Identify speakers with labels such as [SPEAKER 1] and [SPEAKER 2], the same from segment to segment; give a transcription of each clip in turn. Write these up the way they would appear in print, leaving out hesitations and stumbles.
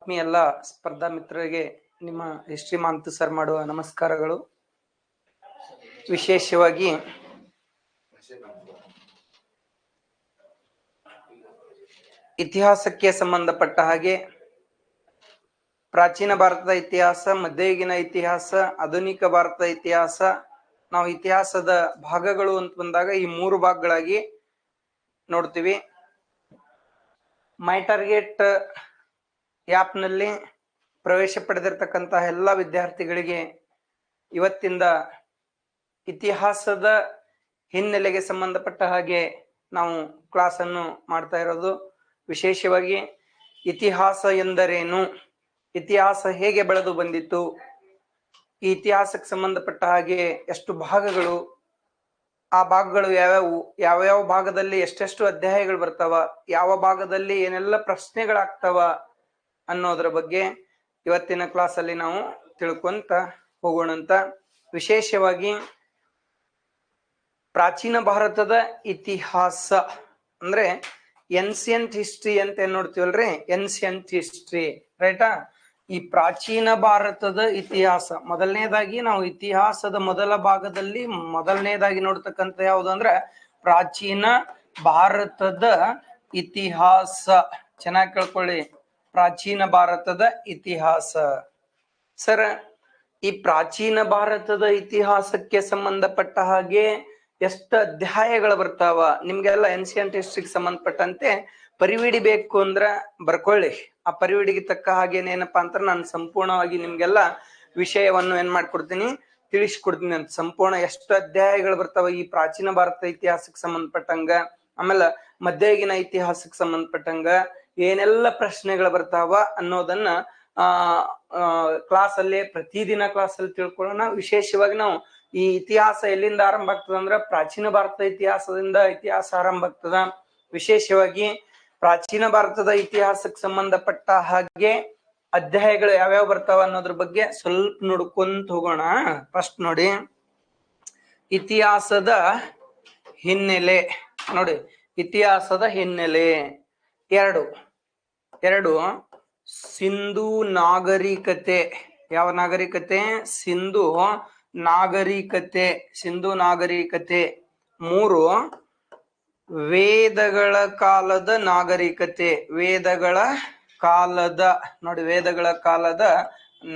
[SPEAKER 1] ಆತ್ಮೀಯ ಎಲ್ಲ ಸ್ಪರ್ಧಾ ಮಿತ್ರರಿಗೆ ನಿಮ್ಮ ಹಿಸ್ಟ್ರಿ ಮಾಂತು ಸರ್ ಮಾಡುವ ನಮಸ್ಕಾರಗಳು. ವಿಶೇಷವಾಗಿ ಇತಿಹಾಸಕ್ಕೆ ಸಂಬಂಧಪಟ್ಟ ಹಾಗೆ ಪ್ರಾಚೀನ ಭಾರತದ ಇತಿಹಾಸ, ಮಧ್ಯಯುಗೀನ ಇತಿಹಾಸ, ಆಧುನಿಕ ಭಾರತದ ಇತಿಹಾಸ, ನಾವು ಇತಿಹಾಸದ ಭಾಗಗಳು ಅಂತ ಬಂದಾಗ ಈ 3 ಭಾಗಗಳಾಗಿ ನೋಡ್ತೀವಿ. ಮೈ ಟಾರ್ಗೆಟ್ ಆ್ಯಪ್ ನಲ್ಲಿ ಪ್ರವೇಶ ಪಡೆದಿರ್ತಕ್ಕಂತಹ ಎಲ್ಲ ವಿದ್ಯಾರ್ಥಿಗಳಿಗೆ ಇವತ್ತಿಂದ ಇತಿಹಾಸದ ಹಿನ್ನೆಲೆಗೆ ಸಂಬಂಧಪಟ್ಟ ಹಾಗೆ ನಾವು ಕ್ಲಾಸ್ ಅನ್ನು ಮಾಡ್ತಾ ಇರೋದು. ವಿಶೇಷವಾಗಿ ಇತಿಹಾಸ ಎಂದರೇನು, ಇತಿಹಾಸ ಹೇಗೆ ಬೆಳೆದು ಬಂದಿತ್ತು, ಈ ಇತಿಹಾಸಕ್ಕೆ ಸಂಬಂಧಪಟ್ಟ ಹಾಗೆ ಎಷ್ಟು ಭಾಗಗಳು, ಆ ಭಾಗಗಳು ಯಾವ್ಯಾವ ಭಾಗದಲ್ಲಿ ಎಷ್ಟೆಷ್ಟು ಅಧ್ಯಾಯಗಳು ಬರ್ತಾವ, ಯಾವ ಭಾಗದಲ್ಲಿ ಏನೆಲ್ಲ ಪ್ರಶ್ನೆಗಳಾಗ್ತಾವ ಅನ್ನೋದ್ರ ಬಗ್ಗೆ ಇವತ್ತಿನ ಕ್ಲಾಸ್ ಅಲ್ಲಿ ನಾವು ತಿಳ್ಕೊಂತ ಹೋಗೋಣಂತ. ವಿಶೇಷವಾಗಿ ಪ್ರಾಚೀನ ಭಾರತದ ಇತಿಹಾಸ ಅಂದ್ರೆ ಏನ್ಸಿಯಂಟ್ ಹಿಸ್ಟ್ರಿ ಅಂತ ಏನ್ ನೋಡ್ತೀವಲ್ರಿ, ಏನ್ಸಿಯಂಟ್ ಹಿಸ್ಟ್ರಿ, ರೈಟಾ? ಈ ಪ್ರಾಚೀನ ಭಾರತದ ಇತಿಹಾಸ ಮೊದಲನೇದಾಗಿ ನಾವು ಇತಿಹಾಸದ ಮೊದಲ ಭಾಗದಲ್ಲಿ ಮೊದಲನೇದಾಗಿ ನೋಡ್ತಕ್ಕಂಥ ಯಾವುದು ಅಂದ್ರೆ ಪ್ರಾಚೀನ ಭಾರತದ ಇತಿಹಾಸ. ಚೆನ್ನಾಗಿ ಕೇಳ್ಕೊಳ್ಳಿ, ಪ್ರಾಚೀನ ಭಾರತದ ಇತಿಹಾಸ. ಸರ್, ಈ ಪ್ರಾಚೀನ ಭಾರತದ ಇತಿಹಾಸಕ್ಕೆ ಸಂಬಂಧಪಟ್ಟ ಹಾಗೆ ಎಷ್ಟು ಅಧ್ಯಾಯಗಳು ಬರ್ತಾವ? ನಿಮ್ಗೆಲ್ಲ ಏನ್ಸಿಯಂಟ್ ಹಿಸ್ಟ್ರಿಗೆ ಸಂಬಂಧಪಟ್ಟಂತೆ ಪರಿವಿಡಿ ಬೇಕು ಅಂದ್ರ ಬರ್ಕೊಳ್ಳಿ. ಆ ಪರಿವಿಡಿಗೆ ತಕ್ಕ ಹಾಗೇನೇನಪ್ಪಾ ಅಂತ ನಾನು ಸಂಪೂರ್ಣವಾಗಿ ನಿಮ್ಗೆಲ್ಲ ವಿಷಯವನ್ನು ಏನ್ ಮಾಡ್ಕೊಡ್ತೀನಿ, ತಿಳಿಸ್ಕೊಡ್ತೀನಿ ಅಂತ. ಸಂಪೂರ್ಣ ಎಷ್ಟು ಅಧ್ಯಾಯಗಳು ಬರ್ತಾವ ಈ ಪ್ರಾಚೀನ ಭಾರತ ಇತಿಹಾಸಕ್ಕೆ ಸಂಬಂಧಪಟ್ಟಂಗ, ಆಮೇಲೆ ಮಧ್ಯಯುಗೀನ ಇತಿಹಾಸಕ್ಕೆ ಸಂಬಂಧಪಟ್ಟಂಗ ಏನೆಲ್ಲ ಪ್ರಶ್ನೆಗಳು ಬರ್ತಾವ ಅನ್ನೋದನ್ನ ಕ್ಲಾಸ್ ಅಲ್ಲಿ ಪ್ರತಿದಿನ ಕ್ಲಾಸ್ ಅಲ್ಲಿ ತಿಳ್ಕೊಳ್ಳೋಣ. ವಿಶೇಷವಾಗಿ ನಾವು ಈ ಇತಿಹಾಸ ಎಲ್ಲಿಂದ ಆರಂಭ ಆಗ್ತದ ಅಂದ್ರ ಪ್ರಾಚೀನ ಭಾರತದ ಇತಿಹಾಸದಿಂದ ಇತಿಹಾಸ ಆರಂಭ ಆಗ್ತದ. ವಿಶೇಷವಾಗಿ ಪ್ರಾಚೀನ ಭಾರತದ ಇತಿಹಾಸಕ್ಕೆ ಸಂಬಂಧಪಟ್ಟ ಹಾಗೆ ಅಧ್ಯಾಯಗಳು ಯಾವ್ಯಾವ ಬರ್ತಾವ ಅನ್ನೋದ್ರ ಬಗ್ಗೆ ಸ್ವಲ್ಪ ನೋಡ್ಕೊಂತ ಹೋಗೋಣ. ಫಸ್ಟ್ ನೋಡಿ, ಇತಿಹಾಸದ ಹಿನ್ನೆಲೆ. ನೋಡಿ, ಇತಿಹಾಸದ ಹಿನ್ನೆಲೆ ಎರಡು ಸಿಂಧು ನಾಗರಿಕತೆ. ಯಾವ ನಾಗರಿಕತೆ? ಸಿಂಧು ನಾಗರಿಕತೆ. 3 ವೇದಗಳ ಕಾಲದ ನಾಗರಿಕತೆ. ವೇದಗಳ ಕಾಲದ, ನೋಡಿ, ವೇದಗಳ ಕಾಲದ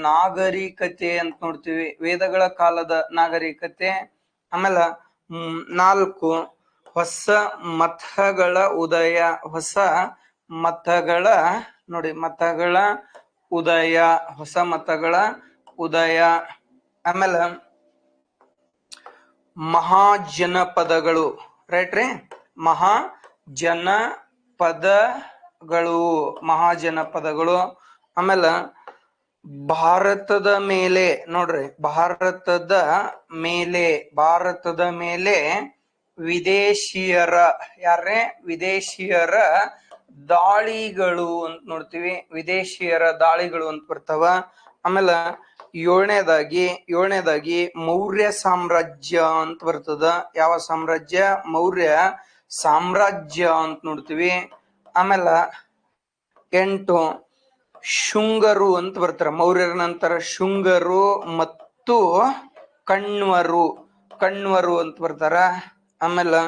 [SPEAKER 1] ನಾಗರಿಕತೆ ಅಂತ ನೋಡ್ತೀವಿ. ವೇದಗಳ ಕಾಲದ ನಾಗರಿಕತೆ. ಆಮೇಲೆ 4 ಹೊಸ ಮತಗಳ ಉದಯ. ಹೊಸ ಮತಗಳ, ನೋಡಿ, ಮತಗಳ ಉದಯ, ಹೊಸ ಮತಗಳ ಉದಯ. ಆಮೇಲೆ ಮಹಾಜನಪದಗಳು, ರೈಟ್ ರೀ? ಮಹಾಜನಪದಗಳು. ಆಮೇಲೆ ಭಾರತದ ಮೇಲೆ, ನೋಡ್ರಿ, ಭಾರತದ ಮೇಲೆ ವಿದೇಶಿಯರ, ಯಾರೇ? ವಿದೇಶಿಯರ ದಾಳಿಗಳು ಅಂತ ನೋಡ್ತೀವಿ. ವಿದೇಶಿಯರ ದಾಳಿಗಳು ಅಂತ ಬರ್ತಾವ. ಆಮೇಲೆ ಏಳನೇದಾಗಿ ಮೌರ್ಯ ಸಾಮ್ರಾಜ್ಯ ಅಂತ ಬರ್ತದ. ಯಾವ ಸಾಮ್ರಾಜ್ಯ? ಮೌರ್ಯ ಸಾಮ್ರಾಜ್ಯ ಅಂತ ನೋಡ್ತೀವಿ. ಆಮೇಲೆ 8 ಶುಂಗರು ಅಂತ ಬರ್ತಾರ. ಮೌರ್ಯರ ನಂತರ ಶುಂಗರು ಮತ್ತು ಕಣ್ವರು ಅಂತ ಬರ್ತಾರ. ಆಮೇಲೆ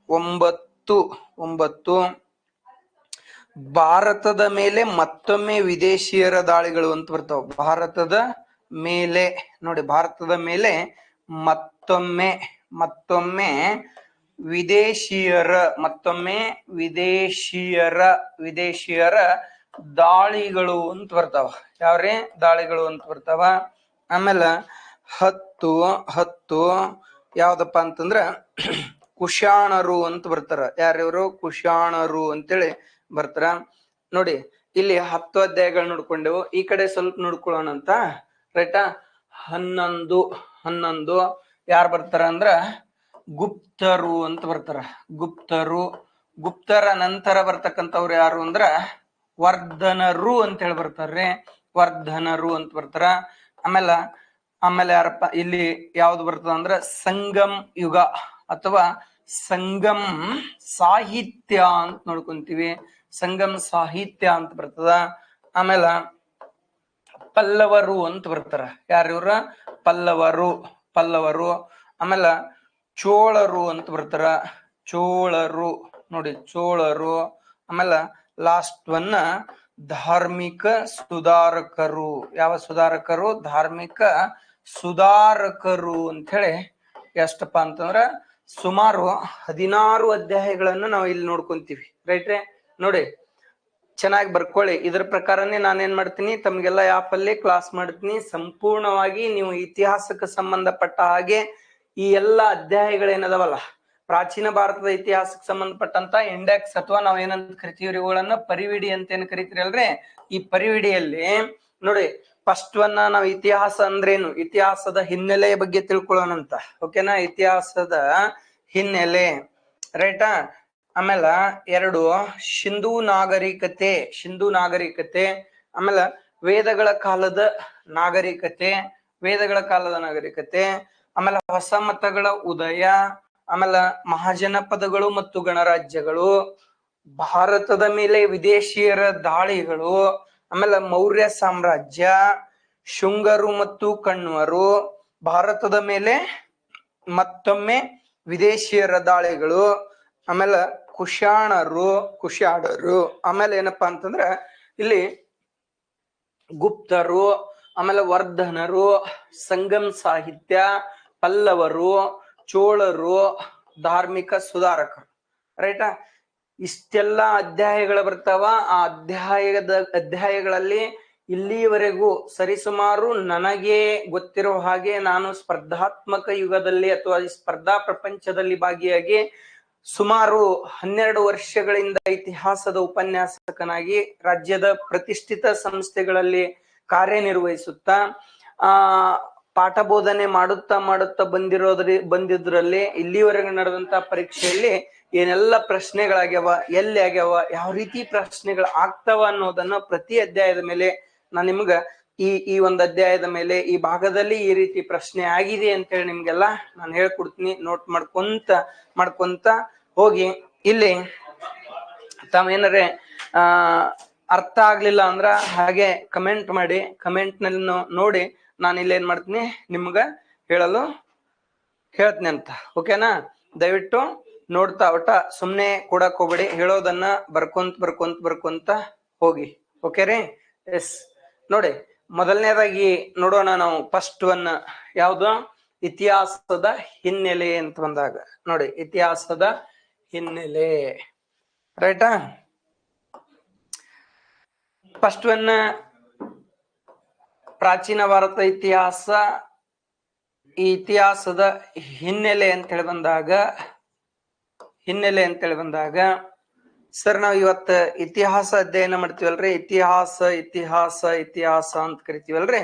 [SPEAKER 1] 9 ಭಾರತದ ಮೇಲೆ ಮತ್ತೊಮ್ಮೆ ವಿದೇಶಿಯರ ದಾಳಿಗಳು ಅಂತ ಬರ್ತಾವ. ಭಾರತದ ಮೇಲೆ, ನೋಡಿ, ಭಾರತದ ಮೇಲೆ ಮತ್ತೊಮ್ಮೆ ವಿದೇಶಿಯರ ದಾಳಿಗಳು ಅಂತ ಬರ್ತಾವ. ಯಾವ್ರೇ? ದಾಳಿಗಳು ಅಂತ ಬರ್ತಾವ. ಆಮೇಲೆ 10 ಯಾವ್ದಪ್ಪ ಅಂತಂದ್ರ ಕುಶಾಣರು ಅಂತ ಬರ್ತಾರ. ಯಾರ್ಯವರು? ಕುಶಾಣರು ಅಂತೇಳಿ ಬರ್ತಾರ. ನೋಡಿ, ಇಲ್ಲಿ 10 ಅಧ್ಯಾಯಗಳು ನೋಡ್ಕೊಂಡೆವು. ಈ ಕಡೆ ಸ್ವಲ್ಪ ನೋಡ್ಕೊಳ್ಳೋಣ ಅಂತ, ರೈಟಾ? 11 ಯಾರು ಬರ್ತಾರ ಅಂದ್ರ ಗುಪ್ತರು ಅಂತ ಬರ್ತಾರ. ಗುಪ್ತರ ನಂತರ ಬರ್ತಕ್ಕಂಥವ್ರು ಯಾರು ಅಂದ್ರ ವರ್ಧನರು ಅಂತ ಹೇಳಿ ಬರ್ತಾರ್ರಿ. ವರ್ಧನರು ಅಂತ ಬರ್ತಾರ. ಆಮೇಲೆ ಯಾರಪ್ಪ ಇಲ್ಲಿ ಯಾವ್ದು ಬರ್ತದ ಅಂದ್ರ ಸಂಗಮ್ ಯುಗ ಅಥವಾ ಸಂಗಮ್ ಸಾಹಿತ್ಯ ಅಂತ ನೋಡ್ಕೊಂತೀವಿ. ಸಂಗಮ್ ಸಾಹಿತ್ಯ ಅಂತ ಬರ್ತದ. ಆಮೇಲೆ ಪಲ್ಲವರು ಅಂತ ಬರ್ತಾರ. ಯಾರು ಇವ್ರ? ಪಲ್ಲವರು. ಆಮೇಲೆ ಚೋಳರು ಅಂತ ಬರ್ತಾರ. ಚೋಳರು ನೋಡಿ, ಚೋಳರು. ಆಮೇಲೆ ಲಾಸ್ಟ್ ಒನ್ ಧಾರ್ಮಿಕ ಸುಧಾರಕರು. ಯಾವ ಸುಧಾರಕರು? ಧಾರ್ಮಿಕ ಸುಧಾರಕರು ಅಂತ ಹೇಳಿ ಎಷ್ಟಪ್ಪ ಅಂತಂದ್ರ ಸುಮಾರು 16 ಅಧ್ಯಾಯಗಳನ್ನು ನಾವು ಇಲ್ಲಿ ನೋಡ್ಕೊಂತೀವಿ. ರೈಟ್ರೆ? ನೋಡಿ, ಚೆನ್ನಾಗಿ ಬರ್ಕೊಳ್ಳಿ. ಇದ್ರ ಪ್ರಕಾರನೇ ನಾನೇನ್ ಮಾಡ್ತೀನಿ, ತಮ್ಗೆಲ್ಲ ಆಪ್ ಅಲ್ಲಿ ಕ್ಲಾಸ್ ಮಾಡ್ತೀನಿ. ಸಂಪೂರ್ಣವಾಗಿ ನೀವು ಇತಿಹಾಸಕ್ಕೆ ಸಂಬಂಧಪಟ್ಟ ಹಾಗೆ ಈ ಎಲ್ಲ ಅಧ್ಯಾಯಗಳೇನದವಲ್ಲ, ಪ್ರಾಚೀನ ಭಾರತದ ಇತಿಹಾಸಕ್ಕೆ ಸಂಬಂಧಪಟ್ಟಂತ ಇಂಡೆಕ್ಸ್ ಅಥವಾ ನಾವ್ ಏನಂತ ಕರಿತೀವಿ, ಇವುಗಳನ್ನ ಪರಿವಿಡಿ ಅಂತ ಏನ್ ಕರಿತೀರಿ ಅಲ್ರಿ, ಈ ಪರಿವಿಡಿಯಲ್ಲಿ ನೋಡಿ ಫಸ್ಟ್ ಒನ್ ನಾವು ಇತಿಹಾಸ ಅಂದ್ರೇನು, ಇತಿಹಾಸದ ಹಿನ್ನೆಲೆಯ ಬಗ್ಗೆ ತಿಳ್ಕೊಳ್ಳೋಣಂತ. ಓಕೆನಾ? ಇತಿಹಾಸದ ಹಿನ್ನೆಲೆ, ರೈಟಾ? ಆಮೇಲೆ 2 ಸಿಂಧೂ ನಾಗರಿಕತೆ. ಆಮೇಲೆ ವೇದಗಳ ಕಾಲದ ನಾಗರಿಕತೆ. ಆಮೇಲೆ ಹೊಸ ಮತಗಳ ಉದಯ. ಆಮೇಲೆ ಮಹಾಜನಪದಗಳು ಮತ್ತು ಗಣರಾಜ್ಯಗಳು. ಭಾರತದ ಮೇಲೆ ವಿದೇಶಿಯರ ದಾಳಿಗಳು. ಆಮೇಲೆ ಮೌರ್ಯ ಸಾಮ್ರಾಜ್ಯ. ಶುಂಗರು ಮತ್ತು ಕಣ್ವರು. ಭಾರತದ ಮೇಲೆ ಮತ್ತೊಮ್ಮೆ ವಿದೇಶಿಯರ ದಾಳಿಗಳು. ಆಮೇಲೆ ಕುಶಾಣರು. ಆಮೇಲೆ ಏನಪ್ಪಾ ಅಂತಂದ್ರ ಇಲ್ಲಿ ಗುಪ್ತರು. ಆಮೇಲೆ ವರ್ಧನರು. ಸಂಗಮ್ ಸಾಹಿತ್ಯ. ಪಲ್ಲವರು. ಚೋಳರು. ಧಾರ್ಮಿಕ ಸುಧಾರಕರು. ರೈಟಾ? ಇಷ್ಟೆಲ್ಲಾ ಅಧ್ಯಾಯಗಳು ಬರ್ತಾವ. ಆ ಅಧ್ಯಾಯಗಳಲ್ಲಿ ಇಲ್ಲಿವರೆಗೂ ಸರಿಸುಮಾರು ನನಗೆ ಗೊತ್ತಿರೋ ಹಾಗೆ ನಾನು ಸ್ಪರ್ಧಾತ್ಮಕ ಯುಗದಲ್ಲಿ ಅಥವಾ ಸ್ಪರ್ಧಾ ಪ್ರಪಂಚದಲ್ಲಿ ಭಾಗಿಯಾಗಿ ಸುಮಾರು 12 ವರ್ಷಗಳಿಂದ ಇತಿಹಾಸದ ಉಪನ್ಯಾಸಕನಾಗಿ ರಾಜ್ಯದ ಪ್ರತಿಷ್ಠಿತ ಸಂಸ್ಥೆಗಳಲ್ಲಿ ಕಾರ್ಯನಿರ್ವಹಿಸುತ್ತಾ ಪಾಠ ಬೋಧನೆ ಮಾಡುತ್ತಾ ಬಂದಿದ್ರಲ್ಲಿ ಇಲ್ಲಿವರೆಗೆ ನಡೆದಂತ ಪರೀಕ್ಷೆಯಲ್ಲಿ ಏನೆಲ್ಲ ಪ್ರಶ್ನೆಗಳಾಗ್ಯಾವ, ಎಲ್ಲಿ ಆಗ್ಯಾವ, ಯಾವ ರೀತಿ ಪ್ರಶ್ನೆಗಳು ಆಗ್ತಾವ ಅನ್ನೋದನ್ನ ಪ್ರತಿ ಅಧ್ಯಾಯದ ಮೇಲೆ ನಾನು ನಿಮ್ಗ ಈ ಒಂದು ಅಧ್ಯಾಯದ ಮೇಲೆ ಈ ಭಾಗದಲ್ಲಿ ಈ ರೀತಿ ಪ್ರಶ್ನೆ ಆಗಿದೆ ಅಂತೇಳಿ ನಿಮ್ಗೆಲ್ಲ ನಾನು ಹೇಳ್ಕೊಡ್ತೀನಿ. ನೋಟ್ ಮಾಡ್ಕೊಂತ ಹೋಗಿ. ಇಲ್ಲಿ ತಾವೇನಾರೆ ಅರ್ಥ ಆಗ್ಲಿಲ್ಲ ಅಂದ್ರ ಹಾಗೆ ಕಮೆಂಟ್ ಮಾಡಿ. ಕಮೆಂಟ್ ನಲ್ಲಿ ನೋಡಿ ನಾನು ಇಲ್ಲಿ ಏನ್ ಮಾಡ್ತೀನಿ ನಿಮ್ಗ ಹೇಳ್ತೀನಿ ಅಂತ. ಓಕೆನಾ? ದಯವಿಟ್ಟು ನೋಡ್ತಾ ಒಟ್ಟ ಸುಮ್ನೆ ಕೊಡಕ್ ಹೋಗ್ಬೇಡಿ. ಹೇಳೋದನ್ನ ಬರ್ಕೊಂತ ಹೋಗಿ. ಓಕೆ ರೀ? ಎಸ್. ನೋಡಿ, ಮೊದಲನೇದಾಗಿ ನೋಡೋಣ ನಾವು. ಫಸ್ಟ್ ಒನ್ ಯಾವ್ದು? ಇತಿಹಾಸದ ಹಿನ್ನೆಲೆ ಅಂತ ಬಂದಾಗ ನೋಡಿ, ಇತಿಹಾಸದ ಹಿನ್ನೆಲೆ. ರೈಟಾ? ಫಸ್ಟ್ ಒನ್ ಪ್ರಾಚೀನ ಭಾರತ ಇತಿಹಾಸ. ಈ ಇತಿಹಾಸದ ಹಿನ್ನೆಲೆ ಅಂತ ಹೇಳಿ ಬಂದಾಗ ಸರ್ ನಾವು ಇವತ್ತು ಇತಿಹಾಸ ಅಧ್ಯಯನ ಮಾಡ್ತೀವಲ್ರಿ. ಇತಿಹಾಸ ಅಂತ ಕರಿತೀವಲ್ರಿ.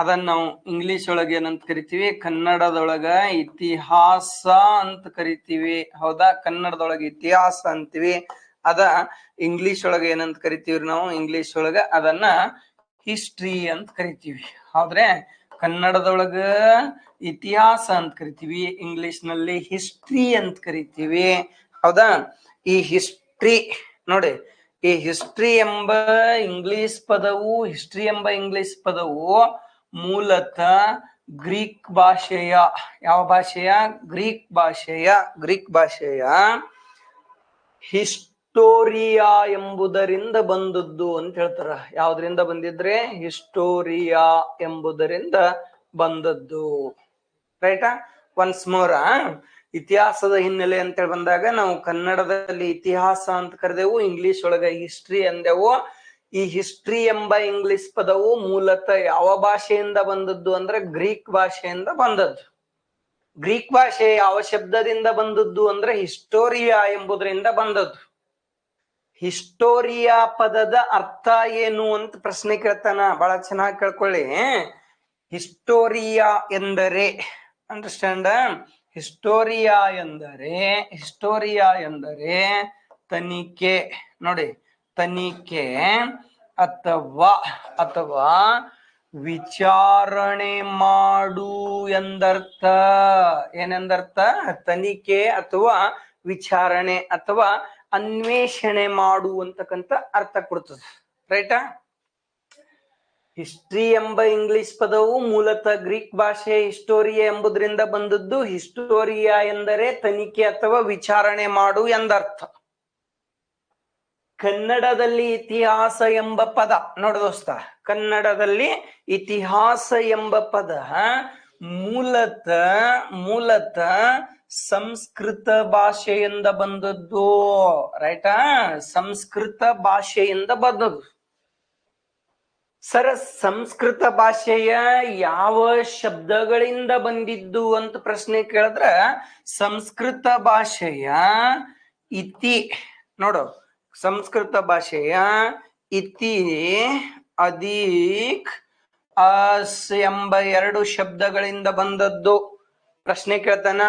[SPEAKER 1] ಅದನ್ನ ನಾವು ಇಂಗ್ಲಿಷ್ ಒಳಗೆ ಏನಂತ ಕರಿತೀವಿ? ಕನ್ನಡದೊಳಗ ಇತಿಹಾಸ ಅಂತ ಕರಿತೀವಿ. ಹೌದಾ? ಕನ್ನಡದೊಳಗೆ ಇತಿಹಾಸ ಅಂತೀವಿ. ಅದ ಇಂಗ್ಲಿಷ್ ಒಳಗೆ ಏನಂತ ಕರಿತೀವ್ರಿ ನಾವು? ಇಂಗ್ಲಿಷ್ ಒಳಗ ಅದನ್ನ ಹಿಸ್ಟ್ರಿ ಅಂತ ಕರಿತೀವಿ. ಹೌದ್ರೆ? ಕನ್ನಡದೊಳಗ ಇತಿಹಾಸ ಅಂತ ಕರಿತೀವಿ, ಇಂಗ್ಲಿಷ್ ನಲ್ಲಿ ಹಿಸ್ಟ್ರಿ ಅಂತ ಕರಿತೀವಿ. ಹೌದಾ? ಈ ಹಿಸ್ಟ್ರಿ ನೋಡಿ, ಈ ಹಿಸ್ಟ್ರಿ ಎಂಬ ಇಂಗ್ಲಿಷ್ ಪದವು ಮೂಲತಃ ಗ್ರೀಕ್ ಭಾಷೆಯ, ಯಾವ ಭಾಷೆಯ? ಗ್ರೀಕ್ ಭಾಷೆಯ ಹಿಸ್ಟೋರಿಯಾ ಎಂಬುದರಿಂದ ಬಂದದ್ದು ಅಂತ ಹೇಳ್ತಾರ. ಯಾವ್ದ್ರಿಂದ ಬಂದಿದ್ರೆ? ಹಿಸ್ಟೋರಿಯಾ ಎಂಬುದರಿಂದ ಬಂದದ್ದು. ರೈಟಾ? ಒನ್ಸ್ ಮೋರ್, ಇತಿಹಾಸದ ಹಿನ್ನೆಲೆ ಅಂತ ಹೇಳಿ ಬಂದಾಗ ನಾವು ಕನ್ನಡದಲ್ಲಿ ಇತಿಹಾಸ ಅಂತ ಕರೆದೆವು, ಇಂಗ್ಲಿಷ್ ಒಳಗ ಹಿಸ್ಟ್ರಿ ಅಂದೆವು. ಈ ಹಿಸ್ಟ್ರಿ ಎಂಬ ಇಂಗ್ಲಿಷ್ ಪದವು ಮೂಲತಃ ಯಾವ ಭಾಷೆಯಿಂದ ಬಂದದ್ದು ಅಂದ್ರೆ ಗ್ರೀಕ್ ಭಾಷೆಯಿಂದ ಬಂದದ್ದು. ಗ್ರೀಕ್ ಭಾಷೆ ಯಾವ ಶಬ್ದದಿಂದ ಬಂದದ್ದು ಅಂದ್ರೆ ಹಿಸ್ಟೋರಿಯಾ ಎಂಬುದರಿಂದ ಬಂದದ್ದು. ಹಿಸ್ಟೋರಿಯಾ ಪದದ ಅರ್ಥ ಏನು ಅಂತ ಪ್ರಶ್ನೆ ಕೇಳ್ತಾನ. ಬಹಳ ಚೆನ್ನಾಗಿ ಕೇಳ್ಕೊಳ್ಳಿ. ಹಿಸ್ಟೋರಿಯಾ ಎಂದರೆ, ಅಂಡರ್ಸ್ಟ್ಯಾಂಡ್? ಹಿಸ್ಟೋರಿಯಾ ಎಂದರೆ ತನಿಖೆ. ನೋಡಿ, ತನಿಖೆ ಅಥವಾ ವಿಚಾರಣೆ ಮಾಡು ಎಂದರ್ಥ. ಏನೆಂದರ್ಥ? ತನಿಖೆ ಅಥವಾ ವಿಚಾರಣೆ ಅಥವಾ ಅನ್ವೇಷಣೆ ಮಾಡು ಅಂತಕ್ಕಂಥ ಅರ್ಥ ಕೊಡ್ತದೆ. ರೈಟಾ? ಹಿಸ್ಟ್ರಿ ಎಂಬ ಇಂಗ್ಲಿಷ್ ಪದವು ಮೂಲತಃ ಗ್ರೀಕ್ ಭಾಷೆ ಹಿಸ್ಟೋರಿಯಾ ಎಂಬುದರಿಂದ ಬಂದದ್ದು. ಹಿಸ್ಟೋರಿಯಾ ಎಂದರೆ ತನಿಖೆ ಅಥವಾ ವಿಚಾರಣೆ ಮಾಡು ಎಂದರ್ಥ. ಕನ್ನಡದಲ್ಲಿ ಇತಿಹಾಸ ಎಂಬ ಪದ ನೋಡು ದೋಸ್ತ, ಕನ್ನಡದಲ್ಲಿ ಇತಿಹಾಸ ಎಂಬ ಪದ ಮೂಲತಃ ಸಂಸ್ಕೃತ ಭಾಷೆಯಿಂದ ಬಂದದ್ದು. ರೈಟಾ? ಸಂಸ್ಕೃತ ಭಾಷೆಯಿಂದ ಬಂದದ್ದು. ಸರ್, ಸಂಸ್ಕೃತ ಭಾಷೆಯ ಯಾವ ಶಬ್ದಗಳಿಂದ ಬಂದಿದ್ದು ಅಂತ ಪ್ರಶ್ನೆ ಕೇಳಿದ್ರ, ಸಂಸ್ಕೃತ ಭಾಷೆಯ ಇತಿ ನೋಡು, ಸಂಸ್ಕೃತ ಭಾಷೆಯ ಇತಿ ಅಧಿಕ್ ಅಸ್ ಎಂಬ 2 ಶಬ್ದಗಳಿಂದ ಬಂದದ್ದು. ಪ್ರಶ್ನೆ ಕೇಳ್ತಾನ,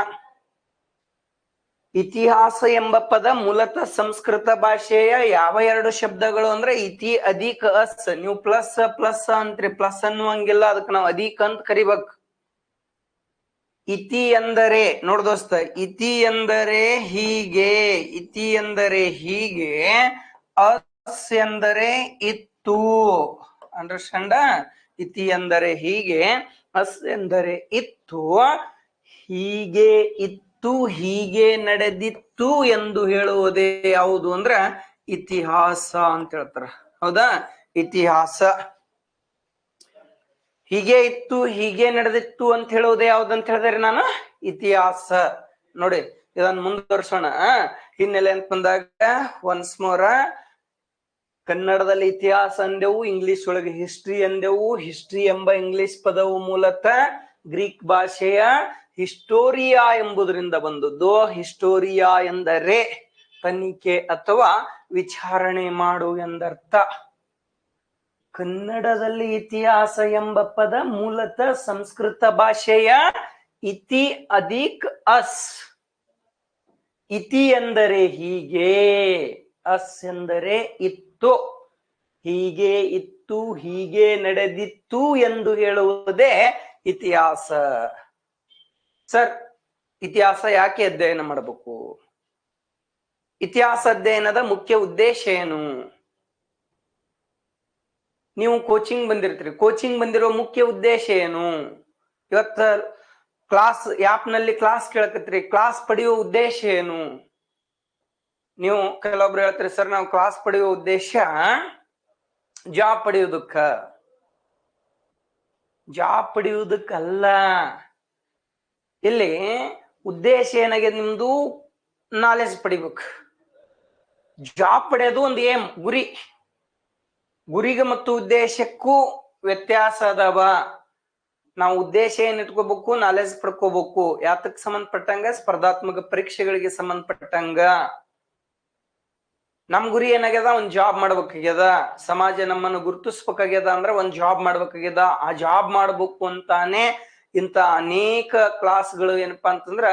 [SPEAKER 1] ಇತಿಹಾಸ ಎಂಬ ಪದ ಮೂಲತಃ ಸಂಸ್ಕೃತ ಭಾಷೆಯ ಯಾವ 2 ಶಬ್ದಗಳು ಅಂದ್ರೆ ಇತಿ ಅಧಿಕ ಅಸ್. ನೀವು ಪ್ಲಸ್ ಪ್ಲಸ್ ಅಂತ್ರಿ, ಪ್ಲಸ್ ಅನ್ನುವಂಗಿಲ್ಲ, ಅದಕ್ಕೆ ನಾವು ಅಧಿಕ ಅಂತ ಕರಿಬೇಕು. ಇತಿ ಎಂದರೆ ನೋಡ್ ದೋಸ್ತ, ಇತಿ ಎಂದರೆ ಹೀಗೆ, ಇತಿ ಎಂದರೆ ಹೀಗೆ, ಅಸ್ ಎಂದರೆ ಇತ್ತು. ಅಂಡರ್ಸ್ಟ್ಯಾಂಡ? ಇತಿ ಎಂದರೆ ಹೀಗೆ, ಅಸ್ ಎಂದರೆ ಇತ್ತು. ಹೀಗೆ ಇತ್ತು, ಹೀಗೆ ನಡೆದಿತ್ತು ಎಂದು ಹೇಳುವುದೇ ಯಾವುದು ಅಂದ್ರ ಇತಿಹಾಸ ಅಂತ ಹೇಳ್ತಾರ. ಹೌದಾ? ಇತಿಹಾಸ. ಹೀಗೆ ಇತ್ತು, ಹೀಗೆ ನಡೆದಿತ್ತು ಅಂತ ಹೇಳುವುದೇ ಯಾವ್ದಂತ ಹೇಳಿದ್ರೆ ನಾನು ಇತಿಹಾಸ. ನೋಡಿ, ಇದನ್ನ ಮುಂದುವರ್ಸೋಣ. ಹಿನ್ನೆಲೆ ಅಂತ ಬಂದಾಗ ಒನ್ಸ್ ಮೋರ, ಕನ್ನಡದಲ್ಲಿ ಇತಿಹಾಸ ಅಂದೆವು, ಇಂಗ್ಲಿಷ್ ಒಳಗೆ ಹಿಸ್ಟ್ರಿ ಅಂದೆವು. ಹಿಸ್ಟ್ರಿ ಎಂಬ ಇಂಗ್ಲಿಷ್ ಪದವು ಮೂಲತಃ ಗ್ರೀಕ್ ಭಾಷೆಯ ಹಿಸ್ಟೋರಿಯಾ ಎಂಬುದರಿಂದ ಬಂದದ್ದು. ಹಿಸ್ಟೋರಿಯಾ ಎಂದರೆ ತನಿಖೆ ಅಥವಾ ವಿಚಾರಣೆ ಮಾಡು ಎಂದರ್ಥ. ಕನ್ನಡದಲ್ಲಿ ಇತಿಹಾಸ ಎಂಬ ಪದ ಮೂಲತಃ ಸಂಸ್ಕೃತ ಭಾಷೆಯ ಇತಿ ಅಧಿಕ್ ಅಸ್. ಇತಿ ಎಂದರೆ ಹೀಗೆ, ಅಸ್ ಎಂದರೆ ಇತ್ತು. ಹೀಗೆ ಇತ್ತು, ಹೀಗೆ ನಡೆದಿತ್ತು ಎಂದು ಹೇಳುವುದೇ ಇತಿಹಾಸ. ಸರ್, ಇತಿಹಾಸ ಯಾಕೆ ಅಧ್ಯಯನ ಮಾಡಬೇಕು? ಇತಿಹಾಸ ಅಧ್ಯಯನದ ಮುಖ್ಯ ಉದ್ದೇಶ ಏನು? ನೀವು ಕೋಚಿಂಗ್ ಬಂದಿರ್ತೀರಿ, ಕೋಚಿಂಗ್ ಬಂದಿರೋ ಮುಖ್ಯ ಉದ್ದೇಶ ಏನು? ಇವತ್ತ ಕ್ಲಾಸ್ ಆಪ್ ನಲ್ಲಿ ಕ್ಲಾಸ್ ಕೇಳಕತ್ರಿ, ಕ್ಲಾಸ್ ಪಡೆಯುವ ಉದ್ದೇಶ ಏನು? ನೀವು ಕೆಲವೊಬ್ರು ಹೇಳ್ತೀರಿ, ಸರ್ ನಾವು ಕ್ಲಾಸ್ ಪಡೆಯುವ ಉದ್ದೇಶ ಜಾಬ್ ಪಡೆಯುವುದಕ್ಕ. ಜಾಬ್ ಪಡೆಯುವುದಕ್ಕಲ್ಲ. ಇಲ್ಲಿ ಉದ್ದೇಶ ಏನಾಗಿದೆ ನಿಮ್ದು? ನಾಲೆಜ್ ಪಡಿಬೇಕು. ಜಾಬ್ ಪಡೆಯೋದು ಒಂದು ಏಮ್, ಗುರಿ. ಗುರಿಗೆ ಮತ್ತು ಉದ್ದೇಶಕ್ಕೂ ವ್ಯತ್ಯಾಸ ಅದಾವ. ನಾವು ಉದ್ದೇಶ ಏನ್ ಇಟ್ಕೋಬೇಕು? ನಾಲೆಜ್ ಪಡ್ಕೋಬೇಕು. ಯಾತಕ್ ಸಂಬಂಧಪಟ್ಟಂಗ? ಸ್ಪರ್ಧಾತ್ಮಕ ಪರೀಕ್ಷೆಗಳಿಗೆ ಸಂಬಂಧಪಟ್ಟಂಗ. ನಮ್ ಗುರಿ ಏನಾಗ್ಯದ? ಒಂದ್ ಜಾಬ್ ಮಾಡ್ಬೇಕಾಗ್ಯದ. ಸಮಾಜ ನಮ್ಮನ್ನು ಗುರುತಿಸ್ಬೇಕಾಗ್ಯದ ಅಂದ್ರೆ ಒಂದ್ ಜಾಬ್ ಮಾಡ್ಬೇಕಾಗ್ಯದ. ಆ ಜಾಬ್ ಮಾಡ್ಬೇಕು ಅಂತಾನೆ ಇಂತ ಅನೇಕ ಕ್ಲಾಸ್ಗಳು ಏನಪ್ಪಾ ಅಂತಂದ್ರ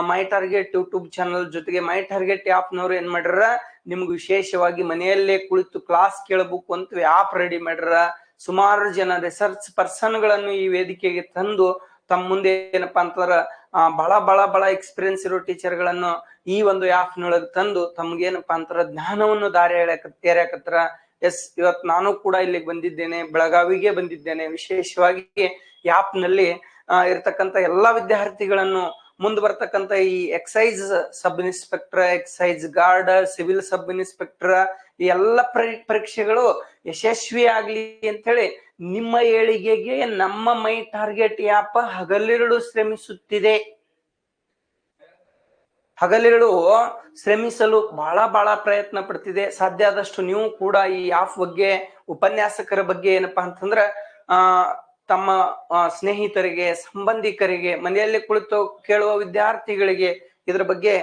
[SPEAKER 1] ಮೈ ಟಾರ್ಗೆಟ್ ಯೂಟ್ಯೂಬ್ ಚಾನಲ್ ಜೊತೆಗೆ ಮೈ ಟಾರ್ಗೆಟ್ ಆಪ್ನವ್ರು ಏನ್ ಮಾಡ್ಯಾರ, ನಿಮ್ಗೆ ವಿಶೇಷವಾಗಿ ಮನೆಯಲ್ಲೇ ಕುಳಿತು ಕ್ಲಾಸ್ ಕೇಳಬೇಕು ಅಂತ ಆಪ್ ರೆಡಿ ಮಾಡ್ಯಾರ. ಸುಮಾರು ಜನ ರಿಸರ್ಚ್ ಪರ್ಸನ್ ಗಳನ್ನು ಈ ವೇದಿಕೆಗೆ ತಂದು ತಮ್ಮ ಮುಂದೆ ಏನಪ್ಪಾ ಅಂತಂದ್ರ ಬಹಳ ಎಕ್ಸ್ಪೀರಿಯನ್ಸ್ ಇರೋ ಟೀಚರ್ ಗಳನ್ನು ಈ ಒಂದು ಆಪ್ ನೊಳಗೆ ತಂದು ತಮ್ಗೇನಪ್ಪಾ ಅಂತಾರ ಜ್ಞಾನವನ್ನು ದಾರಿ ಎರೆಯಕತ್ರ. ಎಸ್, ಇವತ್ ನಾನು ಕೂಡ ಇಲ್ಲಿಗೆ ಬಂದಿದ್ದೇನೆ, ಬೆಳಗಾವಿಗೆ ಬಂದಿದ್ದೇನೆ. ವಿಶೇಷವಾಗಿ ಆಪ್ ನಲ್ಲಿ ಇರ್ತಕ್ಕಂಥ ಎಲ್ಲಾ ವಿದ್ಯಾರ್ಥಿಗಳನ್ನು ಮುಂದೆ ಬರ್ತಕ್ಕಂಥ ಈ excise sub inspector, excise guard, civil sub inspector ಈ ಎಲ್ಲ ಪರೀಕ್ಷೆಗಳು ಯಶಸ್ವಿ ಆಗ್ಲಿ ಅಂತ ಹೇಳಿ ನಿಮ್ಮ ಏಳಿಗೆಗೆ ನಮ್ಮ ಮೈ ಟಾರ್ಗೆಟ್ ಆಪ್ ಹಗಲಿರುಳು ಶ್ರಮಿಸುತ್ತಿದೆ. ಹಗಲಿರುಳು ಶ್ರಮಿಸಲು ಬಹಳ ಪ್ರಯತ್ನ ಪಡ್ತಿದೆ. ಸಾಧ್ಯ ಆದಷ್ಟು ನೀವು ಕೂಡ ಈ ಆಪ್ ಬಗ್ಗೆ, ಉಪನ್ಯಾಸಕರ ಬಗ್ಗೆ ಏನಪ್ಪಾ ಅಂತಂದ್ರ ತಮ್ಮ ಸ್ನೇಹಿತರಿಗೆ, ಸಂಬಂಧಿಕರಿಗೆ, ಮನೆಯಲ್ಲಿ ಕುಳಿತು ಕೇಳುವ ವಿದ್ಯಾರ್ಥಿಗಳಿಗೆ ಇದ್ರ ಬಗ್ಗೆ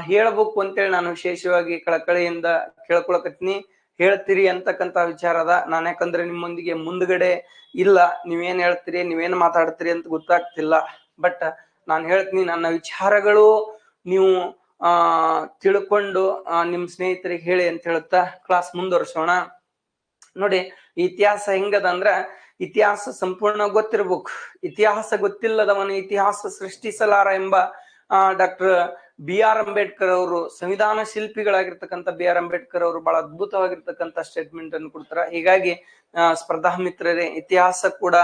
[SPEAKER 1] ಹೇಳಬೇಕು ಅಂತೇಳಿ ನಾನು ವಿಶೇಷವಾಗಿ ಕಳಕಳಿಯಿಂದ ಕೇಳ್ಕೊಳಕತ್ತೀನಿ. ಹೇಳ್ತೀರಿ ಅಂತಕ್ಕಂತ ವಿಚಾರದ. ನಾನು ಯಾಕಂದ್ರೆ ನಿಮ್ಮೊಂದಿಗೆ ಮುಂದ್ಗಡೆ ಇಲ್ಲ, ನೀವೇನ್ ಹೇಳ್ತೀರಿ, ನೀವೇನ್ ಮಾತಾಡ್ತೀರಿ ಅಂತ ಗೊತ್ತಾಗ್ತಿಲ್ಲ. ಬಟ್ ನಾನು ಹೇಳ್ತೀನಿ, ನನ್ನ ವಿಚಾರಗಳು ನೀವು ತಿಳ್ಕೊಂಡು ನಿಮ್ ಸ್ನೇಹಿತರಿಗೆ ಹೇಳಿ ಅಂತ ಹೇಳುತ್ತಾ ಕ್ಲಾಸ್ ಮುಂದುವರ್ಸೋಣ. ನೋಡಿ, ಇತಿಹಾಸ ಹೆಂಗದ ಅಂದ್ರ, ಇತಿಹಾಸ ಸಂಪೂರ್ಣ ಗೊತ್ತಿರ್ಬೇಕು. ಇತಿಹಾಸ ಗೊತ್ತಿಲ್ಲದವನು ಇತಿಹಾಸ ಸೃಷ್ಟಿಸಲಾರ ಎಂಬ ಡಾಕ್ಟರ್ B.R. ಅಂಬೇಡ್ಕರ್ ಅವರು, ಸಂವಿಧಾನ ಶಿಲ್ಪಿಗಳಾಗಿರ್ತಕ್ಕಂಥ B.R. ಅಂಬೇಡ್ಕರ್ ಅವರು ಬಹಳ ಅದ್ಭುತವಾಗಿರ್ತಕ್ಕಂಥ ಸ್ಟೇಟ್ಮೆಂಟ್ ಅನ್ನು ಕೊಡ್ತಾರ. ಹೀಗಾಗಿ ಸ್ಪರ್ಧಾ ಮಿತ್ರರೇ, ಇತಿಹಾಸ ಕೂಡ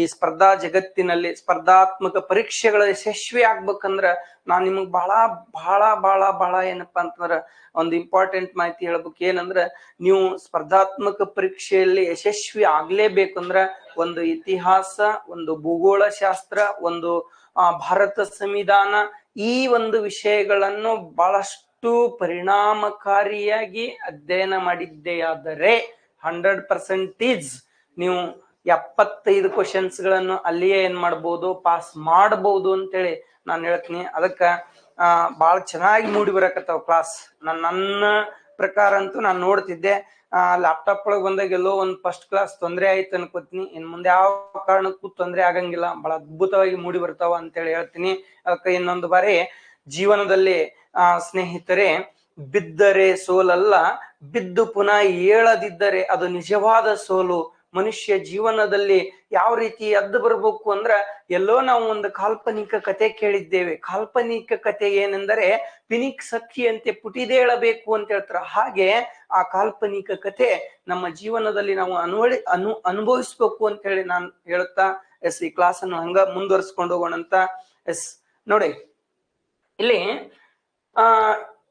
[SPEAKER 1] ಈ ಸ್ಪರ್ಧಾ ಜಗತ್ತಿನಲ್ಲಿ ಸ್ಪರ್ಧಾತ್ಮಕ ಪರೀಕ್ಷೆಗಳ ಯಶಸ್ವಿ ಆಗ್ಬೇಕಂದ್ರ ನಾನ್ ನಿಮಗ್ ಬಹಳ ಬಹಳ ಬಹಳ ಬಹಳ ಏನಪ್ಪಾ ಅಂತಂದ್ರ ಒಂದು ಇಂಪಾರ್ಟೆಂಟ್ ಮಾಹಿತಿ ಹೇಳ್ಬೇಕು. ಏನಂದ್ರ ನೀವು ಸ್ಪರ್ಧಾತ್ಮಕ ಪರೀಕ್ಷೆಯಲ್ಲಿ ಯಶಸ್ವಿ ಆಗ್ಲೇಬೇಕಂದ್ರ ಒಂದು ಇತಿಹಾಸ, ಒಂದು ಭೂಗೋಳ ಶಾಸ್ತ್ರ, ಒಂದು ಭಾರತ ಸಂವಿಧಾನ, ಈ ಒಂದು ವಿಷಯಗಳನ್ನು ಬಹಳಷ್ಟು ಪರಿಣಾಮಕಾರಿಯಾಗಿ ಅಧ್ಯಯನ ಮಾಡಿದ್ದೆಯಾದರೆ 100% ನೀವು 75 ಕ್ವಶನ್ಸ್ ಗಳನ್ನು ಅಲ್ಲಿಯೇ ಏನ್ ಮಾಡ್ಬೋದು, ಪಾಸ್ ಮಾಡಬಹುದು ಅಂತೇಳಿ ನಾನು ಹೇಳ್ತೀನಿ. ಅದಕ್ಕ ಬಹಳ ಚೆನ್ನಾಗಿ ಮೂಡಿ ಬರಕತ್ತಾವ ಕ್ಲಾಸ್. ನನ್ನ ಪ್ರಕಾರ ಅಂತೂ ನಾನು ನೋಡ್ತಿದ್ದೆ, ಲ್ಯಾಪ್ಟಾಪ್ ಒಳಗೆ ಬಂದಾಗ ಎಲ್ಲೋ ಒಂದು ಫಸ್ಟ್ ಕ್ಲಾಸ್ ತೊಂದರೆ ಆಯ್ತು ಅನ್ಕೋತೀನಿ. ಇನ್ ಮುಂದೆ ಯಾವ ಕಾರಣಕ್ಕೂ ತೊಂದರೆ ಆಗಂಗಿಲ್ಲ, ಬಹಳ ಅದ್ಭುತವಾಗಿ ಮೂಡಿ ಬರ್ತಾವ ಅಂತೇಳಿ ಹೇಳ್ತೀನಿ. ಅದಕ್ಕೆ ಇನ್ನೊಂದು ಬಾರಿ ಜೀವನದಲ್ಲಿ ಸ್ನೇಹಿತರೆ, ಬಿದ್ದರೆ ಸೋಲಲ್ಲ, ಬಿದ್ದು ಪುನಃ ಏಳದಿದ್ದರೆ ಅದು ನಿಜವಾದ ಸೋಲು. ಮನುಷ್ಯ ಜೀವನದಲ್ಲಿ ಯಾವ ರೀತಿ ಎದ್ದು ಬರ್ಬೇಕು ಅಂದ್ರ, ಎಲ್ಲೋ ನಾವು ಒಂದು ಕಾಲ್ಪನಿಕ ಕತೆ ಕೇಳಿದ್ದೇವೆ. ಕಾಲ್ಪನಿಕ ಕತೆ ಏನೆಂದರೆ ಪಿನಿಕ್ಸ್ ಹಕ್ಕಿಯಂತೆ ಪುಟಿದೇಳಬೇಕು ಅಂತ ಹೇಳ್ತಾರ. ಹಾಗೆ ಆ ಕಾಲ್ಪನಿಕ ಕತೆ ನಮ್ಮ ಜೀವನದಲ್ಲಿ ನಾವು ಅನುಭವಿಸ್ಬೇಕು ಅಂತ ಹೇಳಿ ನಾನು ಹೇಳುತ್ತಾ ಈ ಕ್ಲಾಸ್ ಅನ್ನು ಹಂಗ ಮುಂದುವರ್ಸ್ಕೊಂಡು ಹೋಗೋಣಂತ. ನೋಡಿ ಇಲ್ಲಿ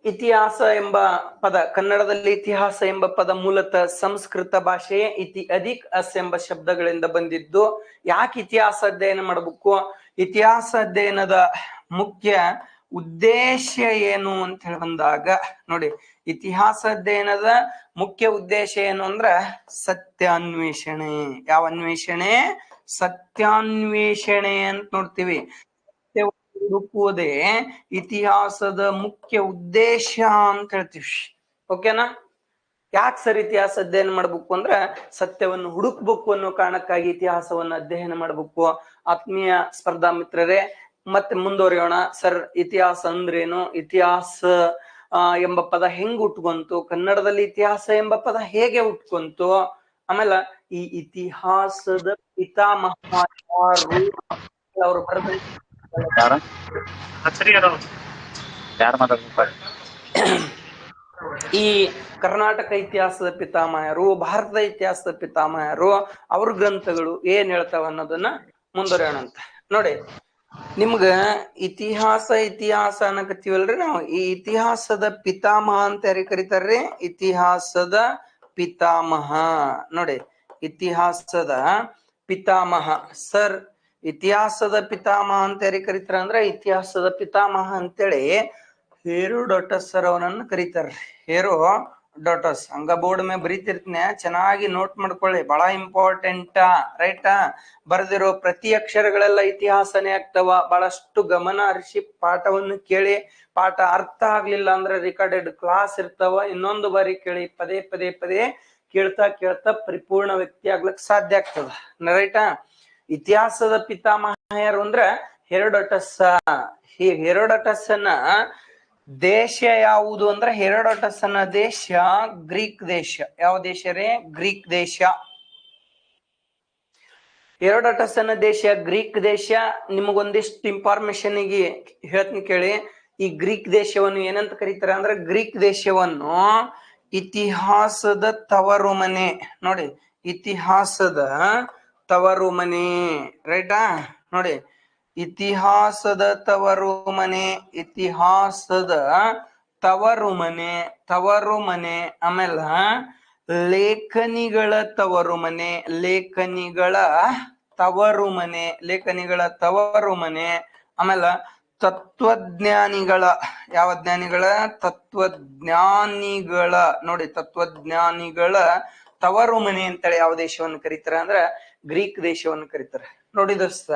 [SPEAKER 1] ಇತಿಹಾಸ ಎಂಬ ಪದ, ಕನ್ನಡದಲ್ಲಿ ಇತಿಹಾಸ ಎಂಬ ಪದ ಮೂಲತಃ ಸಂಸ್ಕೃತ ಭಾಷೆಯೇ ಅಧಿಕ್ ಅಸ್ ಎಂಬ ಶಬ್ದಗಳಿಂದ ಬಂದಿದ್ದು. ಯಾಕೆ ಇತಿಹಾಸ ಅಧ್ಯಯನ ಮಾಡಬೇಕು? ಇತಿಹಾಸ ಅಧ್ಯಯನದ ಮುಖ್ಯ ಉದ್ದೇಶ ಏನು ಅಂತ ಹೇಳಿ ಬಂದಾಗ ನೋಡಿ, ಇತಿಹಾಸ ಅಧ್ಯಯನದ ಮುಖ್ಯ ಉದ್ದೇಶ ಏನು ಅಂದ್ರ ಸತ್ಯಾನ್ವೇಷಣೆ. ಯಾವ ಅನ್ವೇಷಣೆ? ಸತ್ಯಾನ್ವೇಷಣೆ ಅಂತ ನೋಡ್ತೀವಿ. ಹುಡುಕುವುದೇ ಇತಿಹಾಸದ ಮುಖ್ಯ ಉದ್ದೇಶ ಅಂತ ಹೇಳ್ತೀವಿ. ಓಕೆನಾ? ಯಾಕೆ ಸರ್ ಇತಿಹಾಸ ಅಧ್ಯಯನ ಮಾಡ್ಬೇಕು ಅಂದ್ರ ಸತ್ಯವನ್ನು ಹುಡುಕ್ಬೇಕು ಅನ್ನೋ ಕಾರಣಕ್ಕಾಗಿ ಇತಿಹಾಸವನ್ನು ಅಧ್ಯಯನ ಮಾಡ್ಬೇಕು. ಆತ್ಮೀಯ ಸ್ಪರ್ಧಾ ಮಿತ್ರರೇ, ಮತ್ತೆ ಮುಂದುವರಿಯೋಣ. ಸರ್ ಇತಿಹಾಸ ಅಂದ್ರೇನು? ಇತಿಹಾಸ ಎಂಬ ಪದ ಹೆಂಗ್ ಹುಟ್ಕೊಂತು? ಕನ್ನಡದಲ್ಲಿ ಇತಿಹಾಸ ಎಂಬ ಪದ ಹೇಗೆ ಹುಟ್ಕೊಂತು? ಆಮೇಲೆ ಈ ಇತಿಹಾಸದ ಪಿತಾಮಹ ಅವರು ಬರೆದ ಈ ಕರ್ನಾಟಕ ಇತಿಹಾಸದ ಪಿತಾಮಹರು, ಭಾರತದ ಇತಿಹಾಸದ ಪಿತಾಮಹರು, ಅವ್ರ ಗ್ರಂಥಗಳು ಏನ್ ಹೇಳ್ತಾವ ಅನ್ನೋದನ್ನ ಮುಂದುವರಿಯೋಣಂತ. ನೋಡಿ, ನಿಮ್ಗ ಇತಿಹಾಸ ಅನ್ನಕತ್ತೀವಲ್ರಿ ನಾವು. ಈ ಇತಿಹಾಸದ ಪಿತಾಮಹ ಅಂತ ಯಾರಿಗೆ ಕರೀತಾರ್ರಿ? ಇತಿಹಾಸದ ಪಿತಾಮಹ. ನೋಡಿ, ಇತಿಹಾಸದ ಪಿತಾಮಹ. ಸರ್ ಇತಿಹಾಸದ ಪಿತಾಮಹ ಅಂತ ಯಾರಿಗೆ ಕರೀತಾರ ಅಂದ್ರ, ಇತಿಹಾಸದ ಪಿತಾಮಹ ಅಂತೇಳಿ ಹೆರೋಡೋಟಸ್ ಸರ್ ಅವನನ್ನ ಕರೀತಾರ. ಹೆರೋಡೋಟಸ್. ಹಂಗ ಬೋರ್ಡ್ ಮೇಲೆ ಬರೀತಿರ್ತೀನಿ, ಚೆನ್ನಾಗಿ ನೋಟ್ ಮಾಡ್ಕೊಳ್ಳಿ, ಬಹಳ ಇಂಪಾರ್ಟೆಂಟ್. ರೈಟಾ? ಬರೆದಿರೋ ಪ್ರತಿ ಅಕ್ಷರಗಳೆಲ್ಲ ಇತಿಹಾಸನೇ ಆಗ್ತಾವ. ಬಹಳಷ್ಟು ಗಮನ ಹರಿಸಿ ಪಾಠವನ್ನು ಕೇಳಿ. ಪಾಠ ಅರ್ಥ ಆಗ್ಲಿಲ್ಲ ಅಂದ್ರೆ ರಿಕಾರ್ಡೆಡ್ ಕ್ಲಾಸ್ ಇರ್ತಾವ, ಇನ್ನೊಂದು ಬಾರಿ ಕೇಳಿ. ಪದೇ ಪದೇ ಪದೇ ಕೇಳ್ತಾ ಪರಿಪೂರ್ಣ ವ್ಯಕ್ತಿ ಆಗ್ಲಕ್ ಸಾಧ್ಯ ಆಗ್ತದ. ರೈಟಾ? ಇತಿಹಾಸದ ಪಿತಾಮಹ ಯಾರು ಅಂದ್ರ ಹೆರೋಡೋಟಸ್. ಈ ಹೆರೋಡೋಟಸ್ ಅನ್ನ ದೇಶ ಯಾವುದು ಅಂದ್ರೆ, ಹೆರೋಡೋಟಸ್ ಅನ್ನ ದೇಶ ಗ್ರೀಕ್ ದೇಶ. ಯಾವ ದೇಶ ರೇ? ಗ್ರೀಕ್ ದೇಶ. ಹೆರೋಡೋಟಸ್ ಅನ್ನ ದೇಶ ಗ್ರೀಕ್ ದೇಶ. ನಿಮಗೊಂದಿಷ್ಟು ಇನ್ಫಾರ್ಮೇಶನ್ ಗೆ ಹೇಳ್ತೀನಿ ಕೇಳಿ. ಈ ಗ್ರೀಕ್ ದೇಶವನ್ನು ಏನಂತ ಕರೀತಾರೆ ಅಂದ್ರೆ, ಗ್ರೀಕ್ ದೇಶವನ್ನು ಇತಿಹಾಸದ ತವರು ಮನೆ. ನೋಡಿ, ಇತಿಹಾಸದ ತವರು ಮನೆ. ರೈಟಾ? ನೋಡಿ, ಇತಿಹಾಸದ ತವರು ಮನೆ, ಇತಿಹಾಸದ ತವರು ಮನೆ. ಆಮೇಲೆ ಲೇಖನಿಗಳ ತವರು ಮನೆ, ಲೇಖನಿಗಳ ತವರು ಮನೆ. ಆಮೇಲೆ ತತ್ವಜ್ಞಾನಿಗಳ, ಯಾವ ಜ್ಞಾನಿಗಳ? ತತ್ವಜ್ಞಾನಿಗಳ. ನೋಡಿ, ತತ್ವಜ್ಞಾನಿಗಳ ತವರು ಮನೆ ಅಂತೇಳಿ ಯಾವ ದೇಶವನ್ನು ಕರೀತಾರೆ ಅಂದ್ರ ಗ್ರೀಕ್ ದೇಶವನ್ನು ಕರೀತಾರೆ. ನೋಡಿ ದೋಸ್ತ,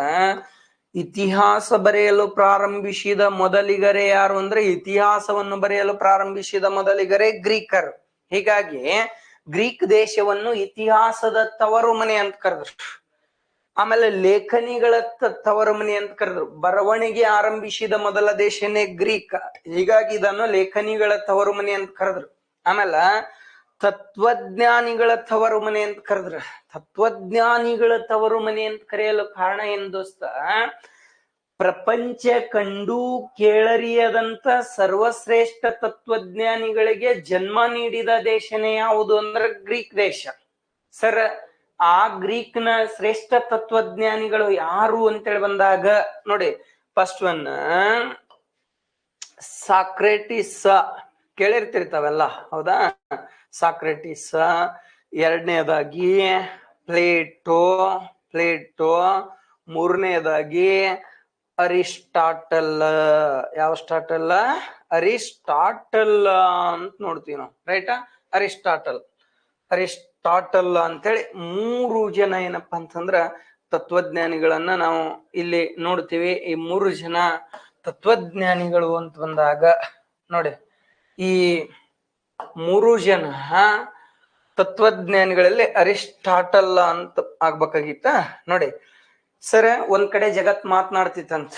[SPEAKER 1] ಇತಿಹಾಸ ಬರೆಯಲು ಪ್ರಾರಂಭಿಸಿದ ಮೊದಲಿಗರೇ ಯಾರು ಅಂದ್ರೆ, ಇತಿಹಾಸವನ್ನು ಬರೆಯಲು ಪ್ರಾರಂಭಿಸಿದ ಮೊದಲಿಗರೇ ಗ್ರೀಕರು. ಹೀಗಾಗಿ ಗ್ರೀಕ್ ದೇಶವನ್ನು ಇತಿಹಾಸದ ತವರು ಮನೆ ಅಂತ ಕರೆದ್ರು. ಆಮೇಲೆ ಲೇಖನಿಗಳ ತವರು ಮನೆ ಅಂತ ಕರೆದ್ರು. ಬರವಣಿಗೆ ಆರಂಭಿಸಿದ ಮೊದಲ ದೇಶನೇ ಗ್ರೀಕ್, ಹೀಗಾಗಿ ಇದನ್ನು ಲೇಖನಿಗಳ ತವರು ಮನೆ ಅಂತ ಕರೆದ್ರು. ಆಮೇಲೆ ತತ್ವಜ್ಞಾನಿಗಳ ತವರು ಮನೆ ಅಂತ ಕರೆದ್ರ. ತತ್ವಜ್ಞಾನಿಗಳ ತವರು ಮನೆ ಅಂತ ಕರೆಯಲು ಕಾರಣ ಏನ್ ದೋಸ್ತ? ಪ್ರಪಂಚ ಕಂಡು ಕೇಳರಿಯದಂತ ಸರ್ವಶ್ರೇಷ್ಠ ತತ್ವಜ್ಞಾನಿಗಳಿಗೆ ಜನ್ಮ ನೀಡಿದ ದೇಶನೇ ಯಾವುದು ಅಂದ್ರೆ ಗ್ರೀಕ್ ದೇಶ. ಸರ್ ಆ ಗ್ರೀಕ್ನ ಶ್ರೇಷ್ಠ ತತ್ವಜ್ಞಾನಿಗಳು ಯಾರು ಅಂತೇಳಿ ಬಂದಾಗ ನೋಡಿ, ಫಸ್ಟ್ ಒನ್ ಸಾಕ್ರೆಟಿಸ್, ಕೇಳಿರ್ತಿರ್ತಾವೆಲ್ಲ ಹೌದಾ, ಸಾಕ್ರೆಟಿಸ್. ಎರಡನೇದಾಗಿ ಪ್ಲೇಟೋ, ಮೂರನೇದಾಗಿ ಅರಿಸ್ಟಾಟಲ್. ಯಾವ ಸ್ಟಾಟಲ್? ಅರಿಸ್ಟಾಟಲ್ ಅಂತ ನೋಡ್ತೀವಿ ನಾವು, ರೈಟಾ? ಅರಿಸ್ಟಾಟಲ್ ಅಂತೇಳಿ 3 ಜನ ಏನಪ್ಪಾ ಅಂತಂದ್ರ ತತ್ವಜ್ಞಾನಿಗಳನ್ನ ನಾವು ಇಲ್ಲಿ ನೋಡ್ತೀವಿ. ಈ 3 ಜನ ತತ್ವಜ್ಞಾನಿಗಳು ಅಂತ ಬಂದಾಗ ನೋಡಿ, ಈ 3 ಜನ ತತ್ವಜ್ಞಾನಿಗಳಲ್ಲಿ ಅರಿಸ್ಟಾಟಲ್ ಅಂತ ಆಗ್ಬೇಕಾಗಿತ್ತ. ನೋಡಿ ಸರ್, ಒಂದ್ ಕಡೆ ಜಗತ್ ಮಾತನಾಡ್ತಿತ್ತಂತ.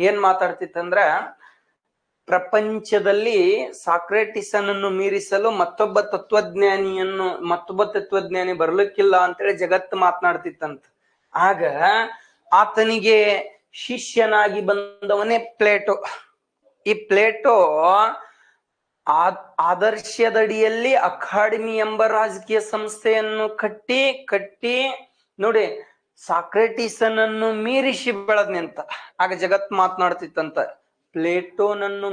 [SPEAKER 1] ಏನ್ ಮಾತಾಡ್ತಿತ್ತಂದ್ರ, ಪ್ರಪಂಚದಲ್ಲಿ ಸಾಕ್ರೆಟಿಸನನ್ನು ಮೀರಿಸಲು ಮತ್ತೊಬ್ಬ ತತ್ವಜ್ಞಾನಿ ಬರ್ಲಿಕ್ಕಿಲ್ಲ ಅಂತೇಳಿ ಜಗತ್ತು ಮಾತನಾಡ್ತಿತ್ತಂತ. ಆಗ ಆತನಿಗೆ ಶಿಷ್ಯನಾಗಿ ಬಂದವನೇ ಪ್ಲೇಟೋ. ಈ ಪ್ಲೇಟೋ ಆದರ್ಶದಡಿಯಲ್ಲಿ ಅಕಾಡೆಮಿ ಎಂಬ ರಾಜಕೀಯ ಸಂಸ್ಥೆಯನ್ನು ಕಟ್ಟಿ ನೋಡಿ, ಸಾಕ್ರೆಟಿಸನನ್ನು ಮೀರಿಸಿ ಬೆಳೆದ್ನಂತ. ಆಗ ಜಗತ್ ಮಾತನಾಡ್ತಿತ್ತಂತ, ಪ್ಲೇಟೋನನ್ನು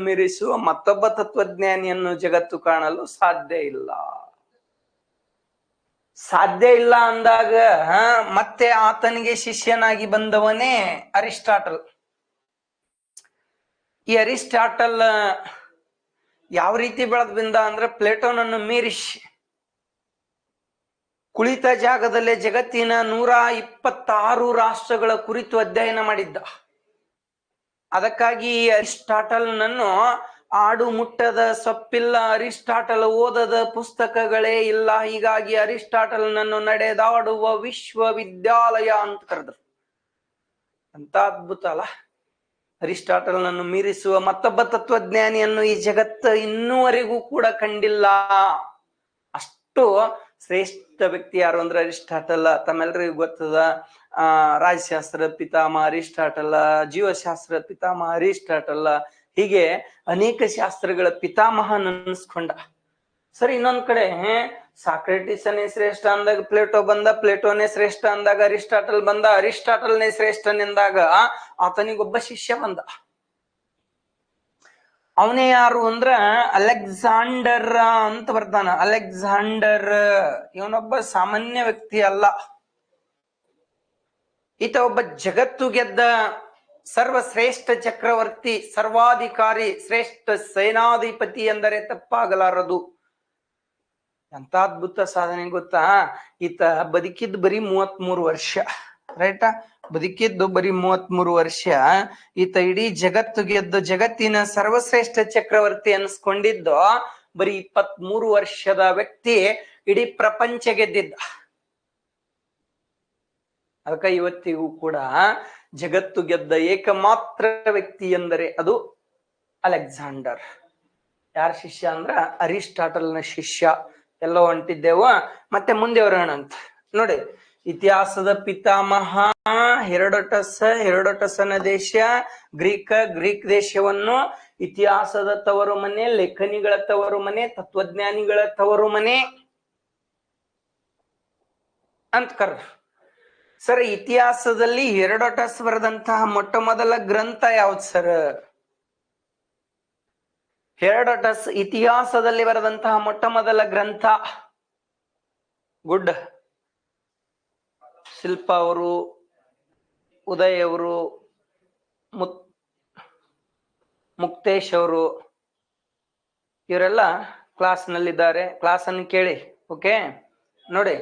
[SPEAKER 1] ಮೀರಿಸುವ ಮತ್ತೊಬ್ಬ ತತ್ವಜ್ಞಾನಿಯನ್ನು ಜಗತ್ತು ಕಾಣಲು ಸಾಧ್ಯ ಇಲ್ಲ ಅಂದಾಗ ಮತ್ತೆ ಆತನಿಗೆ ಶಿಷ್ಯನಾಗಿ ಬಂದವನೇ ಅರಿಸ್ಟಾಟಲ್. ಈ ಅರಿಸ್ಟಾಟಲ್ ಯಾವ ರೀತಿ ಬೆಳೆದ್ ಬಂದ ಅಂದ್ರೆ, ಪ್ಲೇಟೋನನ್ನು ಮೀರಿಸಿ ಕುಳಿತ ಜಾಗದಲ್ಲೇ ಜಗತ್ತಿನ 126 ರಾಷ್ಟ್ರಗಳ ಕುರಿತು ಅಧ್ಯಯನ ಮಾಡಿದ್ದ. ಅದಕ್ಕಾಗಿ ಅರಿಸ್ಟಾಟಲ್ನನ್ನು ಆಡು ಮುಟ್ಟದ ಸೊಪ್ಪಿಲ್ಲ, ಅರಿಸ್ಟಾಟಲ್ ಓದದ ಪುಸ್ತಕಗಳೇ ಇಲ್ಲ, ಹೀಗಾಗಿ ಅರಿಸ್ಟಾಟಲ್ನನ್ನು ನಡೆದಾಡುವ ವಿಶ್ವವಿದ್ಯಾಲಯ ಅಂತ ಕರೆದ್ರು. ಅಂತ ಅದ್ಭುತ ಅಲ್ಲ? ಅರಿಸ್ಟಾಟಲ್ನನ್ನು ಮೀರಿಸುವ ಮತ್ತೊಬ್ಬ ತತ್ವಜ್ಞಾನಿಯನ್ನು ಈ ಜಗತ್ತು ಇನ್ನೂವರೆಗೂ ಕೂಡ ಕಂಡಿಲ್ಲ. ಅಷ್ಟು ಶ್ರೇಷ್ಠ ವ್ಯಕ್ತಿ ಯಾರು ಅಂದ್ರೆ ಅರಿಸ್ಟಾಟಲ್. ತಮ್ಮೆಲ್ಲರಿಗೂ ಗೊತ್ತದ, ರಾಜಶಾಸ್ತ್ರ ಪಿತಾಮಹ ಅರಿಸ್ಟಾಟಲ್, ಜೀವಶಾಸ್ತ್ರ ಪಿತಾಮಹ ಅರಿಸ್ಟಾಟಲ್, ಹೀಗೆ ಅನೇಕ ಶಾಸ್ತ್ರಗಳ ಪಿತಾಮಹ ನೆನೆಸ್ಕೊಂಡ. ಸರಿ, ಇನ್ನೊಂದ್ ಕಡೆ ಸಾಕ್ರೆಟಿಸನೇ ಶ್ರೇಷ್ಠ ಅಂದಾಗ ಪ್ಲೇಟೋ ಬಂದ, ಪ್ಲೇಟೋನೇ ಶ್ರೇಷ್ಠ ಅಂದಾಗ ಅರಿಸ್ಟಾಟಲ್ ಬಂದ, ಅರಿಸ್ಟಾಟಲ್ನೇ ಶ್ರೇಷ್ಠನೆಂದಾಗ ಆತನಿಗೊಬ್ಬ ಶಿಷ್ಯ ಬಂದ. ಅವನೇ ಯಾರು ಅಂದ್ರ ಅಲೆಕ್ಸಾಂಡರ್ ಅಂತ ಬರ್ತಾನ. ಅಲೆಕ್ಸಾಂಡರ್ ಇವನೊಬ್ಬ ಸಾಮಾನ್ಯ ವ್ಯಕ್ತಿ ಅಲ್ಲ. ಈತ ಒಬ್ಬ ಜಗತ್ತು ಗೆದ್ದ ಸರ್ವಶ್ರೇಷ್ಠ ಚಕ್ರವರ್ತಿ, ಸರ್ವಾಧಿಕಾರಿ, ಶ್ರೇಷ್ಠ ಸೇನಾಧಿಪತಿ ಎಂದರೆ ತಪ್ಪಾಗಲಾರದು. ಎಂತ ಅದ್ಭುತ ಸಾಧನೆ ಗೊತ್ತಾ? ಈತ ಬದುಕಿದ್ದು ಬರೀ 33 ವರ್ಷ, ರೈಟಾ? ಬದುಕಿದ್ದು ಬರೀ 33 ವರ್ಷ. ಈತ ಇಡೀ ಜಗತ್ತು ಗೆದ್ದು ಜಗತ್ತಿನ ಸರ್ವಶ್ರೇಷ್ಠ ಚಕ್ರವರ್ತಿ ಅನ್ಸ್ಕೊಂಡಿದ್ದು ಬರೀ 23 ವರ್ಷದ ವ್ಯಕ್ತಿ ಇಡೀ ಪ್ರಪಂಚ ಗೆದ್ದಿದ್ದ. ಅದಕ್ಕೆ ಇವತ್ತಿಗೂ ಕೂಡ ಜಗತ್ತು ಗೆದ್ದ ಏಕಮಾತ್ರ ವ್ಯಕ್ತಿ ಎಂದರೆ ಅದು ಅಲೆಕ್ಸಾಂಡರ್. ಯಾರ ಶಿಷ್ಯ ಅಂದ್ರ ಅರಿಸ್ಟಾಟಲ್ನ ಶಿಷ್ಯ. ಎಲ್ಲೋ ಹೊಂಟಿದ್ದೇವ, ಮತ್ತೆ ಮುಂದೆ ಬರೋಣ ಅಂತ ನೋಡಿ. ಇತಿಹಾಸದ ಪಿತಾಮಹ ಹೆರೋಡೋಟಸನ ದೇಶ ಗ್ರೀಕ್ ದೇಶವನ್ನು ಇತಿಹಾಸದ ತವರು ಮನೆ, ಲೇಖನಿಗಳ ತವರು ಮನೆ, ತತ್ವಜ್ಞಾನಿಗಳ ತವರು ಮನೆ ಅಂತ ಕರೆದ್ರು. ಸರ್, ಇತಿಹಾಸದಲ್ಲಿ ಹೆರೋಡೋಟಸ್ ಬರೆದಂತಹ ಮೊಟ್ಟ ಮೊದಲ ಗ್ರಂಥ ಯಾವ್ದು ಸರ್? ಹೆರೋಡೋಟಸ್ ಇತಿಹಾಸದಲ್ಲಿ ಬರೆದಂತಹ ಮೊಟ್ಟ ಮೊದಲ ಗ್ರಂಥ. ಗುಡ್. ಶಿಲ್ಪ ಅವರು, ಉದಯ್ ಅವರು, ಮುಕ್ತೇಶ್ ಅವರು ಇವರೆಲ್ಲ ಕ್ಲಾಸ್ನಲ್ಲಿದ್ದಾರೆ. ಕ್ಲಾಸನ್ನು ಕೇಳಿ. ಓಕೆ, ನೋಡಿ,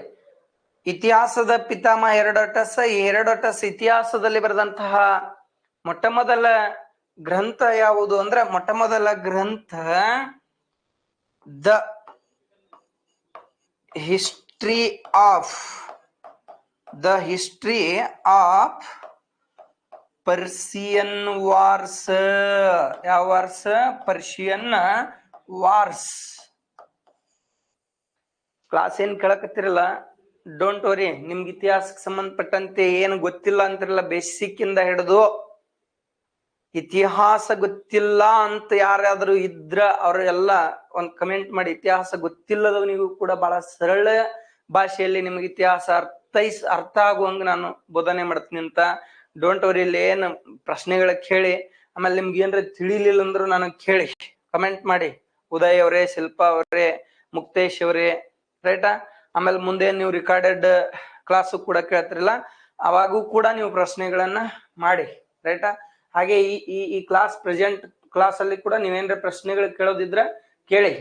[SPEAKER 1] ಇತಿಹಾಸದ ಪಿತಾಮಹ ಹೆರೋಡೋಟಸ್. ಈ ಹೆರೋಡೋಟಸ್ ಇತಿಹಾಸದಲ್ಲಿ ಬರೆದಂತಹ ಮೊಟ್ಟ ಮೊದಲ ಗ್ರಂಥ ಯಾವುದು ಅಂದ್ರೆ, ಮೊಟ್ಟ ಮೊದಲ ಗ್ರಂಥ the history of Persian wars. ಯಾವ ವಾರ್ಸ್? Persian wars. ಕ್ಲಾಸ್ ಏನ್ ಕೇಳಕತ್ತಿರಲ್ಲ, ಡೋಂಟ್ ವರಿ. ನಿಮ್ಗೆ ಇತಿಹಾಸಕ್ಕೆ ಸಂಬಂಧಪಟ್ಟಂತೆ ಏನು ಗೊತ್ತಿಲ್ಲ ಅಂತಿರಲ್ಲ, ಬೇಸಿಕ್ ಇಂದ ಹಿಡಿದು ಇತಿಹಾಸ ಗೊತ್ತಿಲ್ಲ ಅಂತ ಯಾರಾದ್ರೂ ಇದ್ರ ಅವರೆಲ್ಲ ಒಂದ್ ಕಮೆಂಟ್ ಮಾಡಿ. ಇತಿಹಾಸ ಗೊತ್ತಿಲ್ಲದವನಿಗೂ ಕೂಡ ಬಹಳ ಸರಳ ಭಾಷೆಯಲ್ಲಿ ನಿಮ್ಗೆ ಇತಿಹಾಸ ಅರ್ಥ ಆಗುವಂಗ ನಾನು ಬೋಧನೆ ಮಾಡ್ತೀನಿ ಅಂತ. ಡೋಂಟ್ ವರಿ, ಇಲ್ಲಿ ಏನ್ ಪ್ರಶ್ನೆಗಳ ಕೇಳಿ, ಆಮೇಲೆ ನಿಮ್ಗೆ ಏನ್ರ ತಿಳಿಲಿಲ್ಲ ಅಂದ್ರು ನನಗ್ ಕೇಳಿ, ಕಮೆಂಟ್ ಮಾಡಿ. ಉದಯ್ ಅವರೇ, ಶಿಲ್ಪಾ ಅವರೇ, ಮುಕ್ತೇಶ್ ಅವರೇ, ರೈಟಾ. ಆಮೇಲೆ ಮುಂದೆ ನೀವು ರಿಕಾರ್ಡೆಡ್ ಕ್ಲಾಸ್ ಕೂಡ ಕೇಳ್ತಿರಲ್ಲ, ಅವಾಗೂ ಕೂಡ ನೀವು ಪ್ರಶ್ನೆಗಳನ್ನ ಮಾಡಿ, ರೈಟಾ. ಹಾಗೆ ಈ ಕ್ಲಾಸ್ ಪ್ರೆಸೆಂಟ್ ಕ್ಲಾಸ್ ಅಲ್ಲಿ ಕೂಡ ನೀವೇನ್ರ ಪ್ರಶ್ನೆಗಳು ಕೇಳೋದಿದ್ರ ಕೇಳಿ.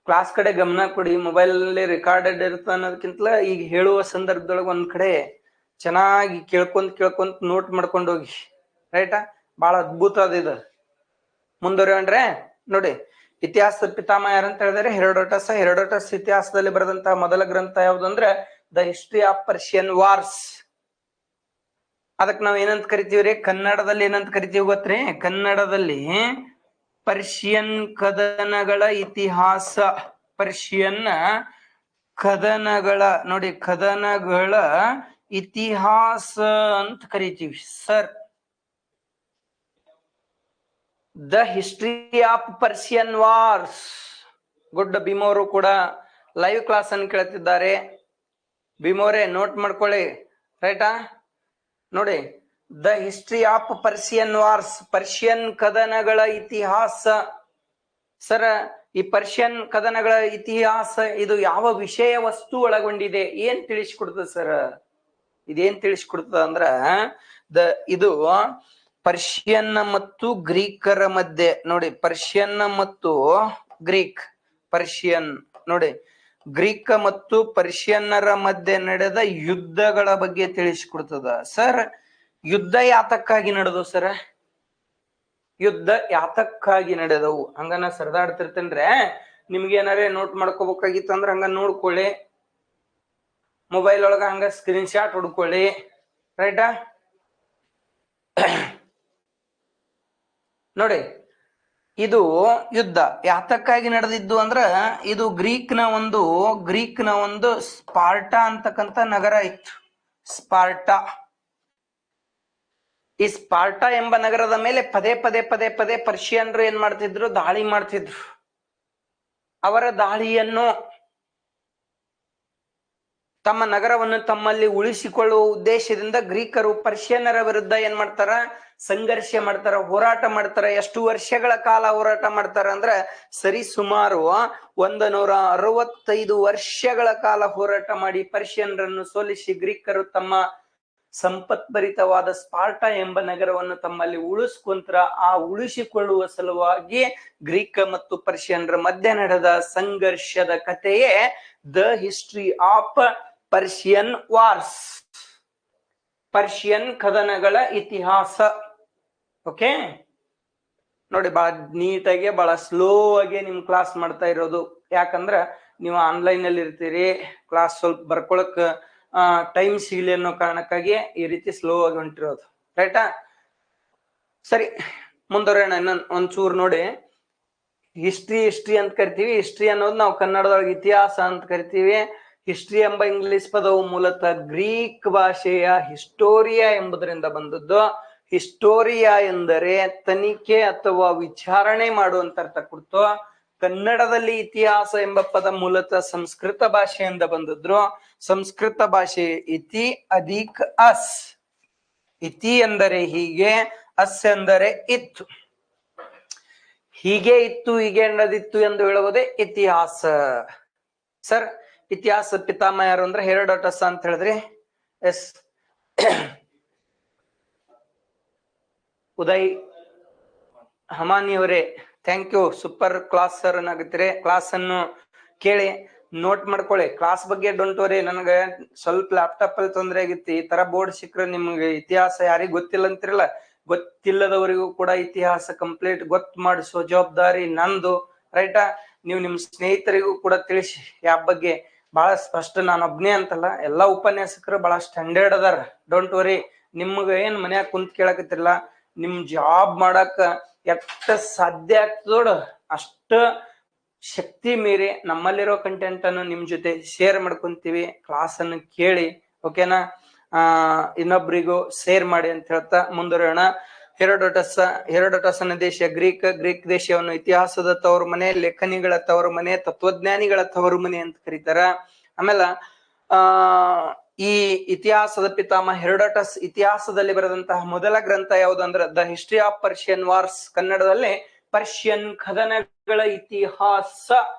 [SPEAKER 1] ಕ್ಲಾಸ್ ಕಡೆ ಗಮನ ಕೊಡಿ. ಮೊಬೈಲ್ ಅಲ್ಲಿ ರಿಕಾರ್ಡೆಡ್ ಇರುತ್ತೆ ಅನ್ನೋದಕ್ಕಿಂತಲ ಈಗ ಹೇಳುವ ಸಂದರ್ಭದೊಳಗೆ ಒಂದ್ ಕಡೆ ಚೆನ್ನಾಗಿ ಕೇಳ್ಕೊಂತ ನೋಟ್ ಮಾಡ್ಕೊಂಡು ಹೋಗಿ, ರೈಟಾ. ಬಹಳ ಅದ್ಭುತ ಅದ ಇದು. ಮುಂದುವರಿಯೋಣ್ರೆ. ನೋಡಿ, ಇತಿಹಾಸದ ಪಿತಾಮಹ ಯಾರಂತ ಹೇಳಿದ್ರೆ ಹೆರೋಡೋಟಸ್. ಹೆರೋಡೋಟಸ್ ಇತಿಹಾಸದಲ್ಲಿ ಬರೆದಂತಹ ಮೊದಲ ಗ್ರಂಥ ಯಾವ್ದು ಅಂದ್ರೆ the history of Persian wars. ಅದಕ್ಕೆ ನಾವ್ ಏನಂತ ಕರಿತೀವ್ರಿ? ಕನ್ನಡದಲ್ಲಿ ಏನಂತ ಕರಿತೀವಿ ಗೊತ್ತ್ರಿ? ಕನ್ನಡದಲ್ಲಿ ಪರ್ಷಿಯನ್ ಕದನಗಳ ಇತಿಹಾಸ. ಪರ್ಷಿಯನ್ ಕದನಗಳ, ನೋಡಿ, ಕದನಗಳ ಇತಿಹಾಸ ಅಂತ ಕರಿತೀವಿ sir. The history of Persian wars. Good. ಭೀಮವರು ಕೂಡ ಲೈವ್ ಕ್ಲಾಸ್ ಅನ್ನು ಕೇಳ್ತಿದ್ದಾರೆ. ಭೀಮವರೇ ನೋಟ್ ಮಾಡ್ಕೊಳ್ಳಿ, ರೈಟಾ. ನೋಡಿ, the history of Persian wars, Persian ಕದನಗಳ ಇತಿಹಾಸ. ಸರ್, ಈ ಪರ್ಷಿಯನ್ ಕದನಗಳ ಇತಿಹಾಸ ಇದು ಯಾವ ವಿಷಯ ವಸ್ತು ಒಳಗೊಂಡಿದೆ? ಏನ್ ತಿಳಿಸ್ಕೊಡ್ತದ ಸರ್? ಇದೇನ್ ತಿಳಿಸ್ಕೊಡ್ತದ ಅಂದ್ರ ಇದು ಪರ್ಷಿಯನ್ ಮತ್ತು ಗ್ರೀಕರ ಮಧ್ಯೆ, ನೋಡಿ, ಪರ್ಷಿಯನ್ ಮತ್ತು ಗ್ರೀಕ್, ಪರ್ಷಿಯನ್, ನೋಡಿ, ಗ್ರೀಕ್ ಮತ್ತು ಪರ್ಷಿಯನ್ನರ ಮಧ್ಯೆ ನಡೆದ ಯುದ್ಧಗಳ ಬಗ್ಗೆ ತಿಳಿಸ್ಕೊಡ್ತದ ಸರ್. ಯುದ್ಧ ಯಾತಕ್ಕಾಗಿ ನಡೆದವು ಸರ್? ಯುದ್ಧ ಯಾತಕ್ಕಾಗಿ ನಡೆದವು ಹಂಗನ ಸರ್ದಾಡ್ತಿರ್ತೇನ್ರೆ. ನಿಮ್ಗೆ ಏನಾರೇ ನೋಟ್ ಮಾಡ್ಕೋಬೇಕಾಗಿತ್ತು ಅಂದ್ರೆ ಹಂಗ ನೋಡ್ಕೊಳ್ಳಿ, ಮೊಬೈಲ್ ಒಳಗ ಹಂಗ ಸ್ಕ್ರೀನ್ ಶಾಟ್ ಹೊಡ್ಕೊಳ್ಳಿ, ರೈಟಾ. ನೋಡಿ, ಇದು ಯುದ್ಧ ಯಾತಕ್ಕಾಗಿ ನಡೆದಿದ್ದು ಅಂದ್ರ ಇದು ಗ್ರೀಕ್ನ ಒಂದು ಸ್ಪಾರ್ಟಾ ಅಂತಕ್ಕಂಥ ನಗರ ಇತ್ತು. ಸ್ಪಾರ್ಟಾ. ಈ ಸ್ಪಾರ್ಟಾ ಎಂಬ ನಗರದ ಮೇಲೆ ಪದೇ ಪದೇ ಪರ್ಷಿಯನ್ರು ಏನ್ ಮಾಡ್ತಿದ್ರು? ದಾಳಿ ಮಾಡ್ತಿದ್ರು. ಅವರ ದಾಳಿಯನ್ನು, ತಮ್ಮ ನಗರವನ್ನು ತಮ್ಮಲ್ಲಿ ಉಳಿಸಿಕೊಳ್ಳುವ ಉದ್ದೇಶದಿಂದ ಗ್ರೀಕರು ಪರ್ಷಿಯನ್ನರ ವಿರುದ್ಧ ಏನ್ ಮಾಡ್ತಾರ? ಸಂಘರ್ಷ ಮಾಡ್ತಾರ, ಹೋರಾಟ ಮಾಡ್ತಾರ. ಎಷ್ಟು ವರ್ಷಗಳ ಕಾಲ ಹೋರಾಟ ಮಾಡ್ತಾರ ಅಂದ್ರ ಸರಿ ಸುಮಾರು 165 ವರ್ಷಗಳ ಕಾಲ ಹೋರಾಟ ಮಾಡಿ ಪರ್ಷಿಯನ್ರನ್ನು ಸೋಲಿಸಿ ಗ್ರೀಕರು ತಮ್ಮ ಸಂಪತ್ಭರಿತವಾದ ಸ್ಪಾರ್ಟಾ ಎಂಬ ನಗರವನ್ನು ತಮ್ಮಲ್ಲಿ ಉಳಿಸ್ಕೊಂತರ. ಆ ಉಳಿಸಿಕೊಳ್ಳುವ ಸಲುವಾಗಿ ಗ್ರೀಕ್ ಮತ್ತು ಪರ್ಷಿಯನ್ರ ಮಧ್ಯೆ ನಡೆದ ಸಂಘರ್ಷದ ಕಥೆಯೇ the history of Persian wars, Persian ಕದನಗಳ ಇತಿಹಾಸ. ಓಕೆ, ನೋಡಿ, ಬಹಳ ನೀಟಾಗಿ ಬಹಳ ಸ್ಲೋ ಆಗಿ ನಿಮ್ ಕ್ಲಾಸ್ ಮಾಡ್ತಾ ಇರೋದು. ಯಾಕಂದ್ರ ನೀವು ಆನ್ಲೈನ್ ಅಲ್ಲಿ ಇರ್ತೀರಿ, ಕ್ಲಾಸ್ ಸ್ವಲ್ಪ ಬರ್ಕೊಳಕ್ ಟೈಮ್ ಸಿಗ್ಲಿ ಅನ್ನೋ ಕಾರಣಕ್ಕಾಗಿ ಈ ರೀತಿ ಸ್ಲೋ ಆಗಿ ಹೊಂಟಿರೋದು, ರೈಟಾ. ಸರಿ, ಮುಂದುವರೆಯೋಣ. ಇನ್ನೊಂದ್ ಒಂಚೂರು ನೋಡಿ, ಹಿಸ್ಟ್ರಿ ಅಂತ ಕರಿತೀವಿ. ಹಿಸ್ಟ್ರಿ ಅನ್ನೋದು ನಾವು ಕನ್ನಡದೊಳಗೆ ಇತಿಹಾಸ ಅಂತ ಕರಿತೀವಿ. ಹಿಸ್ಟ್ರಿ ಎಂಬ ಇಂಗ್ಲಿಷ್ ಪದವು ಮೂಲತಃ ಗ್ರೀಕ್ ಭಾಷೆಯ ಹಿಸ್ಟೋರಿಯಾ ಎಂಬುದರಿಂದ ಬಂದದ್ದು. ಹಿಸ್ಟೋರಿಯಾ ಎಂದರೆ ತನಿಖೆ ಅಥವಾ ವಿಚಾರಣೆ ಮಾಡುವಂತ ಅರ್ಥ ಕೊಡ್ತು. ಕನ್ನಡದಲ್ಲಿ ಇತಿಹಾಸ ಎಂಬ ಪದ ಮೂಲತಃ ಸಂಸ್ಕೃತ ಭಾಷೆಯಿಂದ ಬಂದದ್ರು. ಸಂಸ್ಕೃತ ಭಾಷೆ ಇತಿ ಅಧಿಕ್ ಅಸ್. ಇತಿ ಎಂದರೆ ಹೀಗೆ, ಅಸ್ ಎಂದರೆ ಇತ್ತು. ಹೀಗೆ ಇತ್ತು, ಹೀಗೆ ನಡೆದಿತ್ತು ಎಂದು ಹೇಳುವುದೇ ಇತಿಹಾಸ. ಸರ್, ಇತಿಹಾಸ ಪಿತಾಮಹ ಯಾರು ಅಂದ್ರೆ ಹೆರೋಡೋಟಸ್ ಅಂತ ಹೇಳಿದ್ರಿ. ಎಸ್, ಉದಯ್ ಹಮಾನಿಯವರೇ, thank you. Super class sir ಅನ್ನಾಗುತ್ತೀರಿ. ಕ್ಲಾಸ್ ಅನ್ನು ಕೇಳಿ ನೋಟ್ ಮಾಡ್ಕೊಳ್ಳಿ. ಕ್ಲಾಸ್ ಬಗ್ಗೆ ಡೋಂಟ್ ವರಿ. ನನಗೆ ಸ್ವಲ್ಪ ಲ್ಯಾಪ್ಟಾಪ್ ಅಲ್ಲಿ ತೊಂದರೆ ಆಗಿತ್ತು. ಈ ತರ ಬೋರ್ಡ್ ಸಿಕ್ಕರೆ ನಿಮ್ಗೆ ಇತಿಹಾಸ ಯಾರಿಗ್ ಗೊತ್ತಿಲ್ಲ ಅಂತಿರಲ್ಲ, ಗೊತ್ತಿಲ್ಲದವರಿಗೂ ಕೂಡ ಇತಿಹಾಸ ಕಂಪ್ಲೀಟ್ ಗೊತ್ತು ಮಾಡಿಸೋ ಜವಾಬ್ದಾರಿ ನಂದು, ರೈಟಾ. ನೀವು ನಿಮ್ ಸ್ನೇಹಿತರಿಗೂ ಕೂಡ ತಿಳಿಸಿ. ಯಾವ ಬಗ್ಗೆ ಬಹಳ ಸ್ಪಷ್ಟ, ನಾನು ಒಬ್ನೇ ಅಂತಲ್ಲ, ಎಲ್ಲಾ ಉಪನ್ಯಾಸಕರು ಬಹಳ ಸ್ಟ್ಯಾಂಡರ್ಡ್ ಅದಾರ. Don't worry. ನಿಮ್ಗ ಏನ್ ಮನ್ಯಾಗ ಕುಂತ್ ಕೇಳಕತ್ತಿರಲ್ಲ, ನಿಮ್ ಜಾಬ್ ಮಾಡಕ್ ಎಷ್ಟ ಸಾಧ್ಯ ಆಗ್ತದೋಡ ಅಷ್ಟ ಶಕ್ತಿ ಮೀರಿ ನಮ್ಮಲ್ಲಿರೋ ಕಂಟೆಂಟ್ ಅನ್ನು ನಿಮ್ ಜೊತೆ ಶೇರ್ ಮಾಡ್ಕೊಂತೀವಿ. ಕ್ಲಾಸ್ ಅನ್ನು ಕೇಳಿ, ಓಕೆನಾ. ಇನ್ನೊಬ್ರಿಗೂ ಶೇರ್ ಮಾಡಿ ಅಂತ ಹೇಳ್ತಾ ಮುಂದುವರಿಯೋಣ. ಹೆರೋಡೋಟಸನ ದೇಶ ಗ್ರೀಕ್ ದೇಶವನ್ನು ಇತಿಹಾಸದ ತವರು ಮನೆ, ಲೇಖನಿಗಳ ತವರು ಮನೆ, ತತ್ವಜ್ಞಾನಿಗಳ ತವರು ಮನೆ ಅಂತ ಕರೀತಾರ. ಆಮೇಲೆ ಈ ಇತಿಹಾಸದ ಪಿತಾಮಹ ಹೆರೋಡೋಟಸ್ ಇತಿಹಾಸದಲ್ಲಿ ಬರೆದಂತಹ ಮೊದಲ ಗ್ರಂಥ ಯಾವುದು ಅಂದ್ರೆ the history of Persian wars, ಕನ್ನಡದಲ್ಲಿ ಪರ್ಷಿಯನ್ ಕದನಗಳ ಇತಿಹಾಸ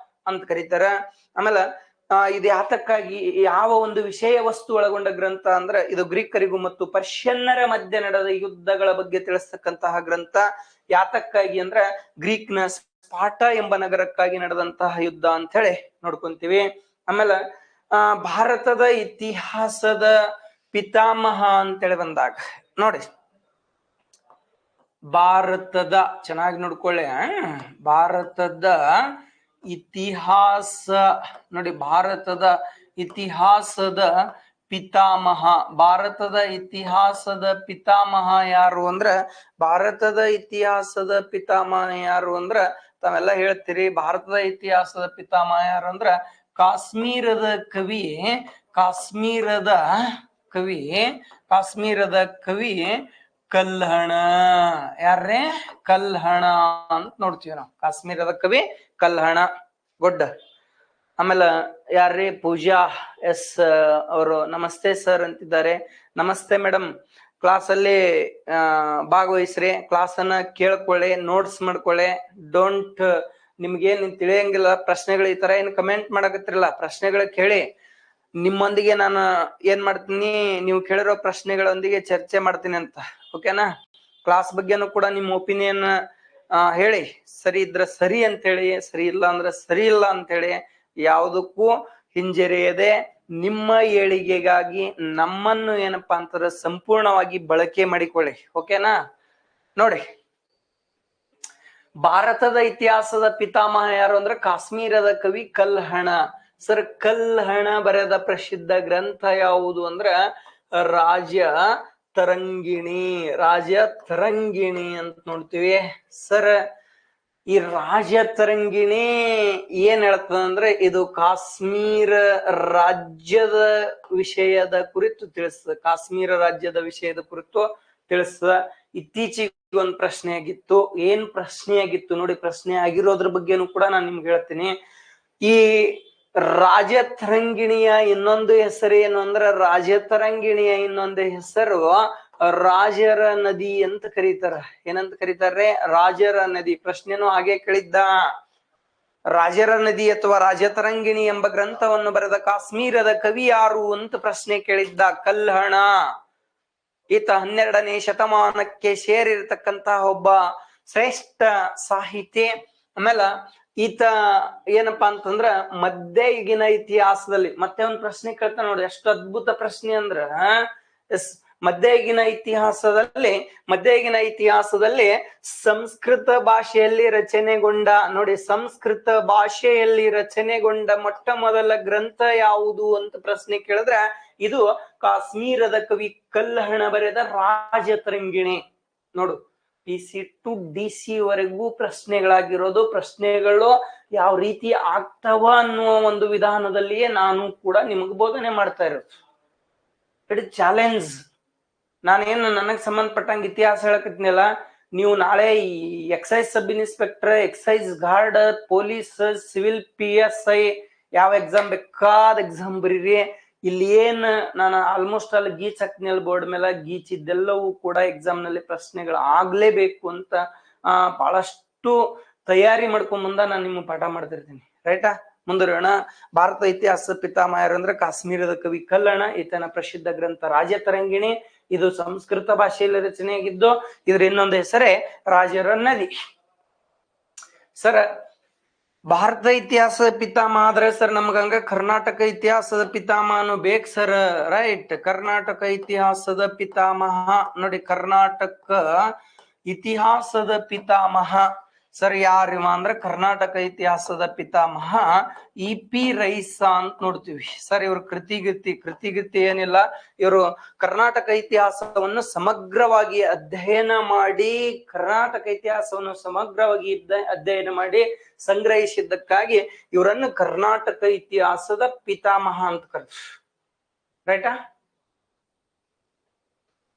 [SPEAKER 1] ಅಂತ ಕರೀತಾರ. ಆಮೇಲೆ ಇದು ಯಾತಕ್ಕಾಗಿ, ಯಾವ ಒಂದು ವಿಷಯ ವಸ್ತು ಒಳಗೊಂಡ ಗ್ರಂಥ ಅಂದ್ರೆ ಇದು ಗ್ರೀಕರಿಗೂ ಮತ್ತು ಪರ್ಷಿಯನ್ನರ ಮಧ್ಯೆ ನಡೆದ ಯುದ್ಧಗಳ ಬಗ್ಗೆ ತಿಳಿಸ್ತಕ್ಕಂತಹ ಗ್ರಂಥ. ಯಾತಕ್ಕಾಗಿ ಅಂದ್ರೆ ಗ್ರೀಕ್ನ ಸ್ಪಾಟ ಎಂಬ ನಗರಕ್ಕಾಗಿ ನಡೆದಂತಹ ಯುದ್ಧ ಅಂತ ಹೇಳಿ ನೋಡ್ಕೊಂತೀವಿ. ಆಮೇಲೆ ಭಾರತದ ಇತಿಹಾಸದ ಪಿತಾಮಹ ಅಂತೇಳಿ ಬಂದಾಗ ನೋಡಿ, ಭಾರತದ ಚೆನ್ನಾಗಿ ನೋಡ್ಕೊಳ್ಳಿ, ಭಾರತದ ಇತಿಹಾಸ ನೋಡಿ, ಭಾರತದ ಇತಿಹಾಸದ ಪಿತಾಮಹ, ಭಾರತದ ಇತಿಹಾಸದ ಪಿತಾಮಹ ಯಾರು ಅಂದ್ರ, ಭಾರತದ ಇತಿಹಾಸದ ಪಿತಾಮಹ ಯಾರು ಅಂದ್ರ ತಾವೆಲ್ಲ ಹೇಳ್ತೀರಿ. ಭಾರತದ ಇತಿಹಾಸದ ಪಿತಾಮಹ ಯಾರು ಅಂದ್ರ ಕಾಶ್ಮೀರದ ಕವಿ, ಕಾಶ್ಮೀರದ ಕವಿ ಕಲ್ಹಣ. ಯಾರ್ರೇ? ಕಲ್ಹಣ ಅಂತ ನೋಡ್ತೀವಿ ನಾವು. ಕಾಶ್ಮೀರದ ಕವಿ ಕಲ್ಹಣ. ಗುಡ್. ಆಮೇಲೆ ಯಾರ್ರೀ? ಪೂಜಾ ಎಸ್ ಅವರು ನಮಸ್ತೆ ಸರ್ ಅಂತಿದ್ದಾರೆ. ನಮಸ್ತೆ ಮೇಡಮ್. ಕ್ಲಾಸ್ ಅಲ್ಲಿ ಭಾಗವಹಿಸ್ರಿ, ಕ್ಲಾಸ್ ಅನ್ನ ಕೇಳ್ಕೊಳ್ಳಿ, ನೋಟ್ಸ್ ಮಾಡ್ಕೊಳ್ಳಿ. ಡೋಂಟ್, ನಿಮ್ಗೇನ್ ತಿಳಿಯಂಗಿಲ್ಲ ಪ್ರಶ್ನೆಗಳು ಈ ತರ ಏನ್ ಕಮೆಂಟ್ ಮಾಡಕತ್ತಿರಲ್ಲ, ಪ್ರಶ್ನೆಗಳು ಕೇಳಿ. ನಿಮ್ಮೊಂದಿಗೆ ನಾನು ಏನ್ ಮಾಡ್ತೀನಿ, ನೀವು ಕೇಳಿರೋ ಪ್ರಶ್ನೆಗಳೊಂದಿಗೆ ಚರ್ಚೆ ಮಾಡ್ತೀನಿ ಅಂತ. ಓಕೆನಾ? ಕ್ಲಾಸ್ ಬಗ್ಗೆನೂ ಕೂಡ ನಿಮ್ಮ ಒಪಿನಿಯನ್ ಹೇಳಿ. ಸರಿ ಇದ್ರೆ ಸರಿ ಅಂತ ಹೇಳಿ, ಸರಿ ಇಲ್ಲ ಅಂದ್ರೆ ಸರಿ ಇಲ್ಲ ಅಂತ ಹೇಳಿ. ಯಾವುದಕ್ಕೂ ಹಿಂಜರಿಯದೆ ನಿಮ್ಮ ಏಳಿಗೆಗಾಗಿ ನಮ್ಮನ್ನು ಏನಪ್ಪಾ ಅಂತಾರೆ ಸಂಪೂರ್ಣವಾಗಿ ಬಳಕೆ ಮಾಡಿಕೊಳ್ಳಿ. ಓಕೆನಾ? ನೋಡಿ, ಭಾರತದ ಇತಿಹಾಸದ ಪಿತಾಮಹ ಯಾರು ಅಂದ್ರೆ ಕಾಶ್ಮೀರದ ಕವಿ ಕಲ್ಹಣ. ಸರ್, ಕಲ್ಹಣ ಬರೆದ ಪ್ರಸಿದ್ಧ ಗ್ರಂಥ ಯಾವುದು ಅಂದ್ರೆ ರಾಜ ತರಂಗಿಣಿ. ರಾಜ ತರಂಗಿಣಿ ಅಂತ ನೋಡ್ತೀವಿ. ಸರ್, ಈ ರಾಜ ತರಂಗಿಣಿ ಏನ್ ಹೇಳ್ತದ ಅಂದ್ರೆ ಇದು ಕಾಶ್ಮೀರ ರಾಜ್ಯದ ವಿಷಯದ ಕುರಿತು ತಿಳಿಸ್ತದ. ಕಾಶ್ಮೀರ ರಾಜ್ಯದ ವಿಷಯದ ಕುರಿತು ತಿಳಿಸ್ತದ. ಇತ್ತೀಚೆಗೆ ಒಂದು ಪ್ರಶ್ನೆ ಆಗಿತ್ತು. ಏನ್ ಪ್ರಶ್ನೆ ಆಗಿತ್ತು ನೋಡಿ, ಪ್ರಶ್ನೆ ಆಗಿರೋದ್ರ ಬಗ್ಗೆನೂ ಕೂಡ ನಾನು ನಿಮ್ಗೆ ಹೇಳ್ತೀನಿ. ಈ ರಾಜತರಂಗಿಣಿಯ ಇನ್ನೊಂದು ಹೆಸರು ಏನು ಅಂದ್ರೆ, ರಾಜತರಂಗಿಣಿಯ ಇನ್ನೊಂದು ಹೆಸರು ರಾಜರ ನದಿ ಅಂತ ಕರೀತಾರ. ಏನಂತ ಕರೀತಾರೆ? ರಾಜರ ನದಿ. ಪ್ರಶ್ನೆನೂ ಹಾಗೆ ಕೇಳಿದ್ದ. ರಾಜರ ನದಿ ಅಥವಾ ರಾಜತರಂಗಿಣಿ ಎಂಬ ಗ್ರಂಥವನ್ನು ಬರೆದ ಕಾಶ್ಮೀರದ ಕವಿ ಯಾರು ಅಂತ ಪ್ರಶ್ನೆ ಕೇಳಿದ್ದ ಕಲ್ಹಣ. ಈತ 12ನೇ ಶತಮಾನಕ್ಕೆ ಸೇರಿರ್ತಕ್ಕಂತಹ ಒಬ್ಬ ಶ್ರೇಷ್ಠ ಸಾಹಿತಿ. ಆಮೇಲೆ ಈತ ಏನಪ್ಪಾ ಅಂತಂದ್ರ ಮಧ್ಯಯುಗಿನ ಇತಿಹಾಸದಲ್ಲಿ ಮತ್ತೆ ಒಂದು ಪ್ರಶ್ನೆ ಕೇಳ್ತಾ ನೋಡಿ, ಎಷ್ಟು ಅದ್ಭುತ ಪ್ರಶ್ನೆ ಅಂದ್ರ, ಮಧ್ಯಯುಗಿನ ಇತಿಹಾಸದಲ್ಲಿ ಸಂಸ್ಕೃತ ಭಾಷೆಯಲ್ಲಿ ರಚನೆಗೊಂಡ ನೋಡಿ, ಸಂಸ್ಕೃತ ಭಾಷೆಯಲ್ಲಿ ರಚನೆಗೊಂಡ ಮೊಟ್ಟ ಮೊದಲ ಗ್ರಂಥ ಯಾವುದು ಅಂತ ಪ್ರಶ್ನೆ ಕೇಳಿದ್ರೆ ಇದು ಕಾಶ್ಮೀರದ ಕವಿ ಕಲ್ಹಣ ಬರೆದ ರಾಜತರಂಗಿಣಿ. ನೋಡು, PC to DC ವರೆಗೂ ಪ್ರಶ್ನೆಗಳಾಗಿರೋದು. ಪ್ರಶ್ನೆಗಳು ಯಾವ ರೀತಿ ಆಗ್ತಾವ ಅನ್ನುವ ಒಂದು ವಿಧಾನದಲ್ಲಿಯೇ ನಾನು ಕೂಡ ನಿಮಗ್ ಬೋಧನೆ ಮಾಡ್ತಾ ಇರೋದು. It is challenge. ನಾನೇನು ನನಗ್ ಸಂಬಂಧಪಟ್ಟಂಗೆ ಇತಿಹಾಸ ಹೇಳಕತ್ನಲ್ಲ, ನೀವು ನಾಳೆ ಈ excise sub inspector, excise guard, police, civil PSI ಯಾವ ಎಕ್ಸಾಮ್ ಬೇಕಾದ ಎಕ್ಸಾಮ್ ಬರೀರಿ. ಇಲ್ಲಿ ಏನ್ ನಾನು ಆಲ್ಮೋಸ್ಟ್ ಅಲ್ಲಿ ಗೀಚ್ ಹಾಕ್ತಿನಲ್ಲ ಬೋರ್ಡ್ ಮೇಲೆ, ಗೀಚಿದ್ದೆಲ್ಲವೂ ಕೂಡ ಎಕ್ಸಾಮ್ ನಲ್ಲಿ ಪ್ರಶ್ನೆಗಳು ಆಗ್ಲೇಬೇಕು ಅಂತ ಬಹಳಷ್ಟು ತಯಾರಿ ಮಾಡ್ಕೊಂಡ್ ಮುಂದ ನಾನು ನಿಮ್ಗೆ ಪಾಠ ಮಾಡ್ತಿರ್ತೀನಿ. ರೈಟಾ? ಮುಂದುವರೋಣ. ಭಾರತ ಇತಿಹಾಸ ಪಿತಾಮಹ ಯಾರು ಅಂದ್ರೆ ಕಾಶ್ಮೀರದ ಕವಿ ಕಲ್ಹಣ. ಈತನ ಪ್ರಸಿದ್ಧ ಗ್ರಂಥ ರಾಜತರಂಗಿಣಿ. ಇದು ಸಂಸ್ಕೃತ ಭಾಷೆಯಲ್ಲಿ ರಚನೆಯಾಗಿದ್ದು. ಇದ್ರ ಇನ್ನೊಂದು ಹೆಸರೇ ರಾಜರ ನದಿ. ಸರ್, ಭಾರತ ಇತಿಹಾಸದ ಪಿತಾಮಹ ಆದ್ರೆ ಸರ್ ನಮ್ಗಂಗ ಕರ್ನಾಟಕ ಇತಿಹಾಸದ ಪಿತಾಮಹನು ಬೇಕು ಸರ್. ರೈಟ್? ಕರ್ನಾಟಕ ಇತಿಹಾಸದ ಪಿತಾಮಹ ನೋಡಿ, ಕರ್ನಾಟಕ ಇತಿಹಾಸದ ಪಿತಾಮಹ ಸರ್ ಯಾರಿವ ಅಂದ್ರೆ ಕರ್ನಾಟಕ ಇತಿಹಾಸದ ಪಿತಾಮಹ EP ರೈಸಾ ಅಂತ ನೋಡ್ತೀವಿ. ಸರ್, ಇವ್ರ ಕೃತಿಗತಿ ಏನಿಲ್ಲ, ಇವರು ಕರ್ನಾಟಕ ಇತಿಹಾಸವನ್ನು ಸಮಗ್ರವಾಗಿ ಅಧ್ಯಯನ ಮಾಡಿ, ಕರ್ನಾಟಕ ಇತಿಹಾಸವನ್ನು ಸಮಗ್ರವಾಗಿ ಅಧ್ಯಯನ ಮಾಡಿ ಸಂಗ್ರಹಿಸಿದ್ದಕ್ಕಾಗಿ ಇವರನ್ನು ಕರ್ನಾಟಕ ಇತಿಹಾಸದ ಪಿತಾಮಹ ಅಂತ ಕರೀತಾರೆ. ರೈಟಾ?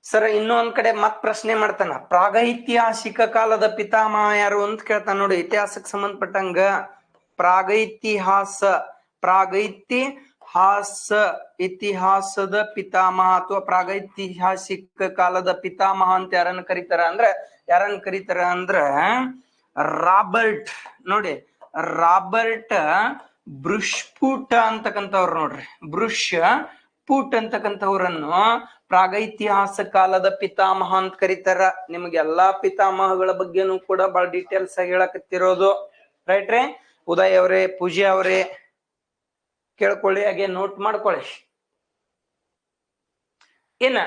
[SPEAKER 1] ಸರ್ ಇನ್ನೊಂದ್ ಕಡೆ ಮತ್ ಪ್ರಶ್ನೆ ಮಾಡ್ತಾನ, ಪ್ರಾಗೈತಿಹಾಸಿಕ ಕಾಲದ ಪಿತಾಮಹ ಯಾರು ಅಂತ ಕೇಳ್ತಾನ ನೋಡಿ. ಇತಿಹಾಸಕ್ಕೆ ಸಂಬಂಧಪಟ್ಟಂಗ ಇತಿಹಾಸದ ಪಿತಾಮಹ ಅಥವಾ ಪ್ರಾಗೈತಿಹಾಸಿಕ ಕಾಲದ ಪಿತಾಮಹ ಅಂತ ಯಾರನ್ನ ಕರೀತಾರ ಅಂದ್ರ ರಾಬರ್ಟ್ ನೋಡಿ, ರಾಬರ್ಟ್ ಬ್ರುಷ್ಪೂಟ ಅಂತಕ್ಕಂಥವ್ರು ನೋಡ್ರಿ. ಬ್ರುಷ್ಪೂಟ್ ಅಂತಕ್ಕಂಥವ್ರನ್ನು ಪ್ರಾಗೈತಿಹಾಸ ಕಾಲದ ಪಿತಾಮಹ ಅಂತ ಕರೀತಾರ. ನಿಮ್ಗೆ ಎಲ್ಲಾ ಪಿತಾಮಹಗಳ ಬಗ್ಗೆನೂ ಕೂಡ ಬಹಳ ಡೀಟೇಲ್ಸ್ ಆಗಿ ಹೇಳಕತ್ತಿರೋದು. ರೈಟ್ ರೀ? ಉದಯ್ ಅವರೇ, ಪೂಜೆ ಅವರೇ ಕೇಳ್ಕೊಳ್ಳಿ, ಹಾಗೆ ನೋಟ್ ಮಾಡ್ಕೊಳ್ಳಿ. ಏನ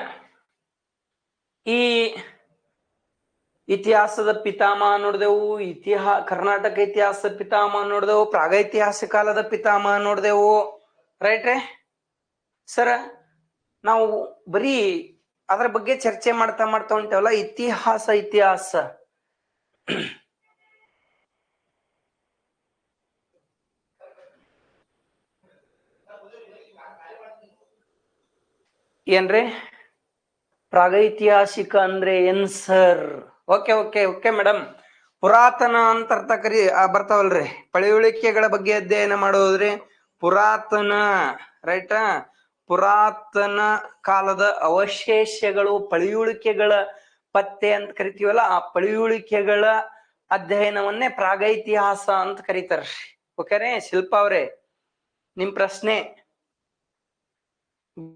[SPEAKER 1] ಈ ಇತಿಹಾಸದ ಪಿತಾಮಹ ನೋಡ್ದೆವು, ಕರ್ನಾಟಕ ಇತಿಹಾಸದ ಪಿತಾಮಹ ನೋಡ್ದೆವು, ಪ್ರಾಗೈತಿಹಾಸಿಕ ಕಾಲದ ಪಿತಾಮಹ ನೋಡ್ದೆವು. ರೈಟ್ ರೇ ಸರ? ನಾವು ಬರೀ ಅದ್ರ ಬಗ್ಗೆ ಚರ್ಚೆ ಮಾಡ್ತಾ ಹೊಂಟೇವಲ್ಲ. ಇತಿಹಾಸ ಏನ್ರಿ? ಪ್ರಾಗೈತಿಹಾಸಿಕ ಅಂದ್ರೆ ಏನ್ ಸರ್? Okay madam. ಪುರಾತನ ಅಂತ ಅರ್ಥ ಬರ್ತಾವಲ್ರಿ. ಪಳೆಯುಳಿಕೆಗಳ ಬಗ್ಗೆ ಅಧ್ಯಯನ ಮಾಡೋದ್ರಿ ಪುರಾತನ. ರೈಟಾ? ಪುರಾತನ ಕಾಲದ ಅವಶೇಷಗಳು, ಪಳೆಯುಳಿಕೆಗಳ ಪತ್ತೆ ಅಂತ ಕರಿತೀವಲ್ಲ, ಆ ಪಳೆಯುಳಿಕೆಗಳ ಅಧ್ಯಯನವನ್ನೇ ಪ್ರಾಗೈತಿಹಾಸ ಅಂತ ಕರೀತಾರ್ರಿ. ಓಕೆರೇ ಶಿಲ್ಪಾ ಅವ್ರೆ? ನಿಮ್ ಪ್ರಶ್ನೆ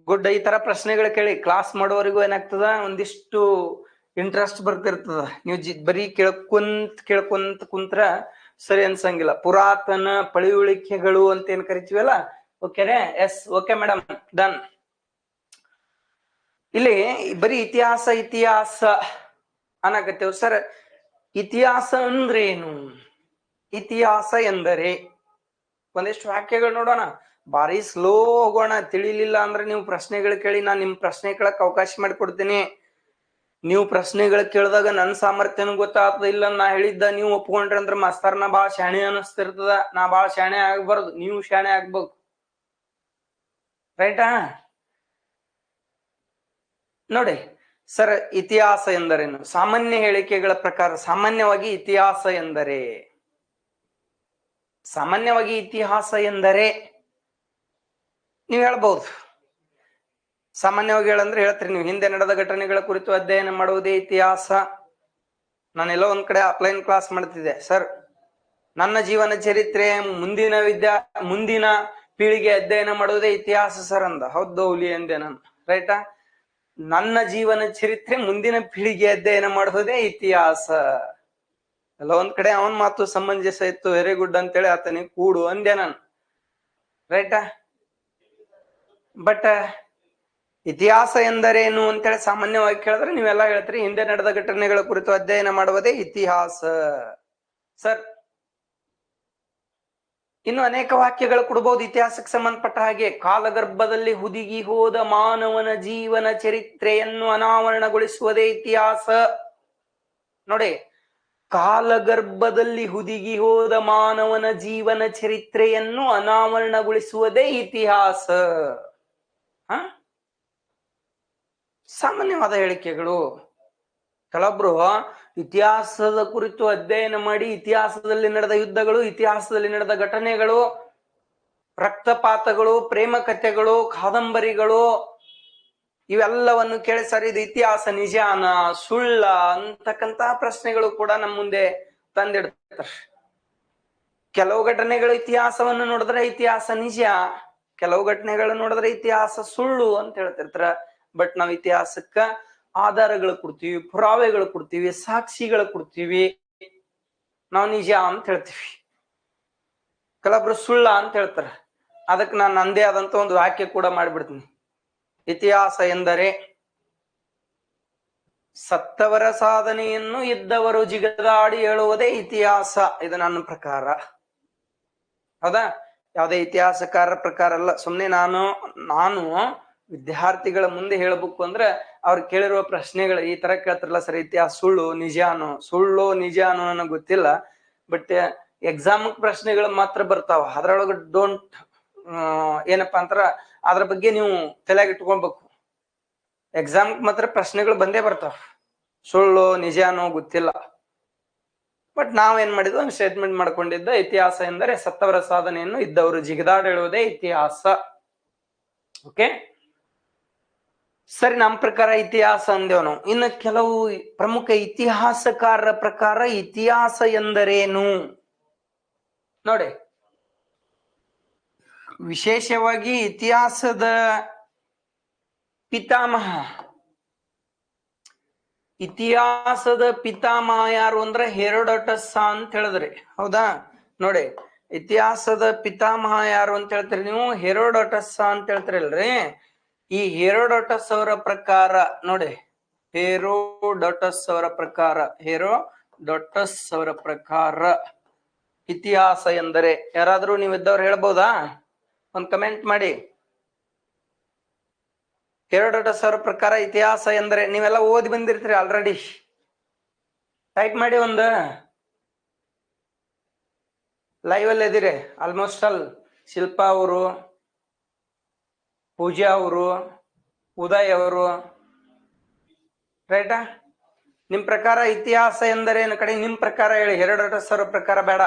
[SPEAKER 1] ಗುಡ್. ಈ ತರ ಪ್ರಶ್ನೆಗಳು ಕೇಳಿ ಕ್ಲಾಸ್ ಮಾಡೋವರೆಗೂ ಏನಾಗ್ತದ, ಒಂದಿಷ್ಟು ಇಂಟ್ರೆಸ್ಟ್ ಬರ್ತಿರ್ತದ. ನೀವು ಬರೀ ಕೇಳ್ಕೊಂತ ಕುಂತ್ರ ಸರಿ ಅನ್ಸಂಗಿಲ್ಲ. ಪುರಾತನ ಪಳೆಯುಳಿಕೆಗಳು ಅಂತ ಏನ್ ಕರಿತೀವಲ್ಲ. ಓಕೆರೇ? Yes, okay madam, done. ಇಲ್ಲಿ ಬರೀ ಇತಿಹಾಸ ಅನ್ನಕತ್ತೇವ್ ಸರ್. ಇತಿಹಾಸ ಅಂದ್ರೇನು? ಇತಿಹಾಸ ಎಂದರೆ ಒಂದಿಷ್ಟು ವಾಕ್ಯಗಳು ನೋಡೋಣ. ಬಾರಿ ಸ್ಲೋ ಹೋಗೋಣ. ತಿಳಿಲಿಲ್ಲ ಅಂದ್ರೆ ನೀವು ಪ್ರಶ್ನೆಗಳು ಕೇಳಿ, ನಾನು ನಿಮ್ ಪ್ರಶ್ನೆ ಕೇಳಕ್ ಅವಕಾಶ ಮಾಡಿಕೊಡ್ತೀನಿ. ನೀವು ಪ್ರಶ್ನೆಗಳು ಕೇಳಿದಾಗ ನನ್ನ ಸಾಮರ್ಥ್ಯನೂ ಗೊತ್ತಾಗ್ತದ. ಇಲ್ಲ ನಾ ಹೇಳಿದ್ದ ನೀವು ಒಪ್ಕೊಂಡ್ರಿ ಅಂದ್ರೆ ಮಾಸ್ತರ್ನ ಬಾಳ ಶಾಣೆ ಅನಿಸ್ತಿರ್ತದ. ನಾ ಬಾಳ ಶಾಣೆ ಆಗ್ಬಾರ್ದು, ನೀವು ಶಾಣೆ ಆಗ್ಬೇಕು. ರೈಟಾ? ನೋಡಿ ಸರ್, ಇತಿಹಾಸ ಎಂದರೇನು? ಸಾಮಾನ್ಯ ಹೇಳಿಕೆಗಳ ಪ್ರಕಾರ ಸಾಮಾನ್ಯವಾಗಿ ಇತಿಹಾಸ ಎಂದರೆ ನೀವು ಹೇಳ್ಬಹುದು. ಸಾಮಾನ್ಯವಾಗಿ ಹೇಳಂದ್ರೆ ಹೇಳ್ತೀರಿ ನೀವು, ಹಿಂದೆ ನಡೆದ ಘಟನೆಗಳ ಕುರಿತು ಅಧ್ಯಯನ ಮಾಡುವುದೇ ಇತಿಹಾಸ. ನಾನೆಲ್ಲೋ ಒಂದ್ ಕಡೆ ಆಫ್ಲೈನ್ ಕ್ಲಾಸ್ ಮಾಡ್ತಿದ್ದೆ. ಸರ್, ನನ್ನ ಜೀವನ ಚರಿತ್ರೆ ಮುಂದಿನ ಪೀಳಿಗೆ ಅಧ್ಯಯನ ಮಾಡುವುದೇ ಇತಿಹಾಸ ಸರ್ ಅಂದ. ಹೌದು ಹುಲಿ ಅಂದೆ ನಾನು. ರೈಟಾ? ನನ್ನ ಜೀವನ ಚರಿತ್ರೆ ಮುಂದಿನ ಪೀಳಿಗೆ ಅಧ್ಯಯನ ಮಾಡುವುದೇ ಇತಿಹಾಸ. ಎಲ್ಲ ಒಂದ್ ಕಡೆ ಅವನ್ ಮಾತು ಸಮಂಜಸ ಇತ್ತು. ವೆರಿ ಗುಡ್ ಅಂತೇಳಿ ಆತನಿಗೆ ಕೂಡು ಅಂದೆ ನಾನು. ರೈಟಾ? ಬಟ್ ಇತಿಹಾಸ ಎಂದರೇನು ಅಂತೇಳಿ ಸಾಮಾನ್ಯವಾಗಿ ಕೇಳಿದ್ರೆ ನೀವೆಲ್ಲ ಹೇಳ್ತೀರಿ, ಹಿಂದೆ ನಡೆದ ಘಟನೆಗಳ ಕುರಿತು ಅಧ್ಯಯನ ಮಾಡುವುದೇ ಇತಿಹಾಸ ಸರ್. ಇನ್ನು ಅನೇಕ ವಾಕ್ಯಗಳು ಕೊಡಬಹುದು ಇತಿಹಾಸಕ್ಕೆ ಸಂಬಂಧಪಟ್ಟ ಹಾಗೆ. ಕಾಲಗರ್ಭದಲ್ಲಿ ಹುದುಗಿ ಹೋದ ಮಾನವನ ಜೀವನ ಚರಿತ್ರೆಯನ್ನು ಅನಾವರಣಗೊಳಿಸುವುದೇ ಇತಿಹಾಸ. ನೋಡಿ, ಕಾಲಗರ್ಭದಲ್ಲಿ ಹುದುಗಿ ಹೋದ ಮಾನವನ ಜೀವನ ಚರಿತ್ರೆಯನ್ನು ಅನಾವರಣಗೊಳಿಸುವುದೇ ಇತಿಹಾಸ. ಸಾಮಾನ್ಯವಾದ ಹೇಳಿಕೆಗಳು. ಕೆಲವೊಬ್ರು ಇತಿಹಾಸದ ಕುರಿತು ಅಧ್ಯಯನ ಮಾಡಿ ಇತಿಹಾಸದಲ್ಲಿ ನಡೆದ ಯುದ್ಧಗಳು, ಇತಿಹಾಸದಲ್ಲಿ ನಡೆದ ಘಟನೆಗಳು, ರಕ್ತಪಾತಗಳು, ಪ್ರೇಮ ಕಥೆಗಳು, ಕಾದಂಬರಿಗಳು ಇವೆಲ್ಲವನ್ನು ಕೇಳಿ ಸರ್ ಇದು ಇತಿಹಾಸ ನಿಜಾನ ಸುಳ್ಳ ಅಂತಕ್ಕಂತ ಪ್ರಶ್ನೆಗಳು ಕೂಡ ನಮ್ಮ ಮುಂದೆ ತಂದಿಡ್ತಾರೆ. ಕೆಲವು ಘಟನೆಗಳು ಇತಿಹಾಸವನ್ನು ನೋಡಿದ್ರೆ ಇತಿಹಾಸ ನಿಜ, ಕೆಲವು ಘಟನೆಗಳು ನೋಡಿದ್ರೆ ಇತಿಹಾಸ ಸುಳ್ಳು ಅಂತ ಹೇಳ್ತಿರ್ತಾರ. ಬಟ್ ನಾವು ಇತಿಹಾಸಕ್ಕ ಆಧಾರಗಳು ಕೊಡ್ತೀವಿ, ಪುರಾವೆಗಳು ಕೊಡ್ತೀವಿ, ಸಾಕ್ಷಿಗಳು ಕೊಡ್ತೀವಿ. ನಾವು ನಿಜ ಅಂತ ಹೇಳ್ತೀವಿ. ಕೆಲವೊಬ್ರು ಸುಳ್ಳ ಅಂತ ಹೇಳ್ತಾರೆ. ಅದಕ್ಕೆ ನಾನು ನಂದೇ ಆದಂತ ಒಂದು ವಾಕ್ಯ ಕೂಡ ಮಾಡಿಬಿಡ್ತೀನಿ. ಇತಿಹಾಸ ಎಂದರೆ ಸತ್ತವರ ಸಾಧನೆಯನ್ನು ಇದ್ದವರು ಜಿಗದಾಡಿ ಹೇಳುವುದೇ ಇತಿಹಾಸ. ಇದು ನನ್ನ ಪ್ರಕಾರ. ಹೌದಾ? ಯಾವುದೇ ಇತಿಹಾಸಕಾರರ ಪ್ರಕಾರ ಅಲ್ಲ. ಸುಮ್ನೆ ನಾನು ವಿದ್ಯಾರ್ಥಿಗಳ ಮುಂದೆ ಹೇಳ್ಬೇಕು ಅಂದ್ರೆ ಅವ್ರು ಕೇಳಿರುವ ಪ್ರಶ್ನೆಗಳು ಈ ತರ ಕೇಳ್ತಾರಲ್ಲ, ಸರ್ ಇತಿಹಾಸ ಸುಳ್ಳು ನಿಜಾನೋ ನನಗೆ ಗೊತ್ತಿಲ್ಲ. ಬಟ್ ಎಕ್ಸಾಮ್ ಪ್ರಶ್ನೆಗಳು ಮಾತ್ರ ಬರ್ತಾವ. ಅದ್ರೊಳಗೆ ಡೋಂಟ್ ಏನಪ್ಪಾ ಅಂತಾರ, ಅದ್ರ ಬಗ್ಗೆ ನೀವು ತಲೆಯಾಗಿ ಇಟ್ಕೊಳ್ಬೇಕು. ಎಕ್ಸಾಮ್ ಮಾತ್ರ ಪ್ರಶ್ನೆಗಳು ಬಂದೇ ಬರ್ತಾವ, ಸುಳ್ಳು ನಿಜಾನೋ ಗೊತ್ತಿಲ್ಲ. ಬಟ್ ನಾವೇನ್ ಮಾಡಿದ್ವು, ಒಂದು ಸ್ಟೇಟ್ಮೆಂಟ್ ಮಾಡ್ಕೊಂಡಿದ್ದ, ಇತಿಹಾಸ ಎಂದರೆ ಸತ್ತವರ ಸಾಧನೆಯನ್ನು ಇದ್ದವರು ಜಿಗಿದಾಡುವುದೇ ಇತಿಹಾಸ. ಓಕೆ, ಸರಿ. ನಮ್ಮ ಪ್ರಕಾರ ಇತಿಹಾಸ ಅಂದೇವ್ ನಾವು. ಇನ್ನು ಕೆಲವು ಪ್ರಮುಖ ಇತಿಹಾಸಕಾರರ ಪ್ರಕಾರ ಇತಿಹಾಸ ಎಂದರೇನು ನೋಡಿ. ವಿಶೇಷವಾಗಿ ಇತಿಹಾಸದ ಪಿತಾಮಹ ಯಾರು ಅಂದ್ರೆ ಹೆರೋಡೋಟಸ್ ಅಂತ ಹೇಳಿದ್ರಿ, ಹೌದಾ? ನೋಡಿ, ಇತಿಹಾಸದ ಪಿತಾಮಹ ಯಾರು ಅಂತ ಹೇಳ್ತೀರಿ ನೀವು? ಹೆರೋಡೋಟಸ್ ಅಂತ ಹೇಳ್ತೀರಲ್ರಿ. ಈ ಹೆರೋಡೋಟಸ್ ಅವರ ಪ್ರಕಾರ ನೋಡಿ, ಹೆರೋಡೋಟಸ್ ಅವರ ಪ್ರಕಾರ ಇತಿಹಾಸ ಎಂದರೆ, ಯಾರಾದ್ರೂ ನೀವಿದ್ದವ್ರು ಹೇಳ್ಬೋದಾ? ಒಂದ್ ಕಮೆಂಟ್ ಮಾಡಿ. ಹೆರೋಡೋಟಸ್ ಅವರ ಪ್ರಕಾರ ಇತಿಹಾಸ ಎಂದರೆ, ನೀವೆಲ್ಲ ಓದಿ ಬಂದಿರ್ತೀರಿ ಆಲ್ರೆಡಿ, ಟೈಪ್ ಮಾಡಿ. ಒಂದು ಲೈವ್ ಅಲ್ಲಿ ಇದ್ದೀರಿ ಆಲ್ಮೋಸ್ಟ್ ಆಲ್. ಶಿಲ್ಪಾ ಅವರು, ಪೂಜಾ ಅವರು, ಉದಯ್ ಅವರು, ರೈಟಾ? ನಿಮ್ ಪ್ರಕಾರ ಇತಿಹಾಸ ಎಂದರೇನು? ಕಡೆ ನಿಮ್ ಪ್ರಕಾರ ಹೇಳಿ, ಹೆರೋಡೋಟಸ್ ಅವರ ಪ್ರಕಾರ ಬೇಡ.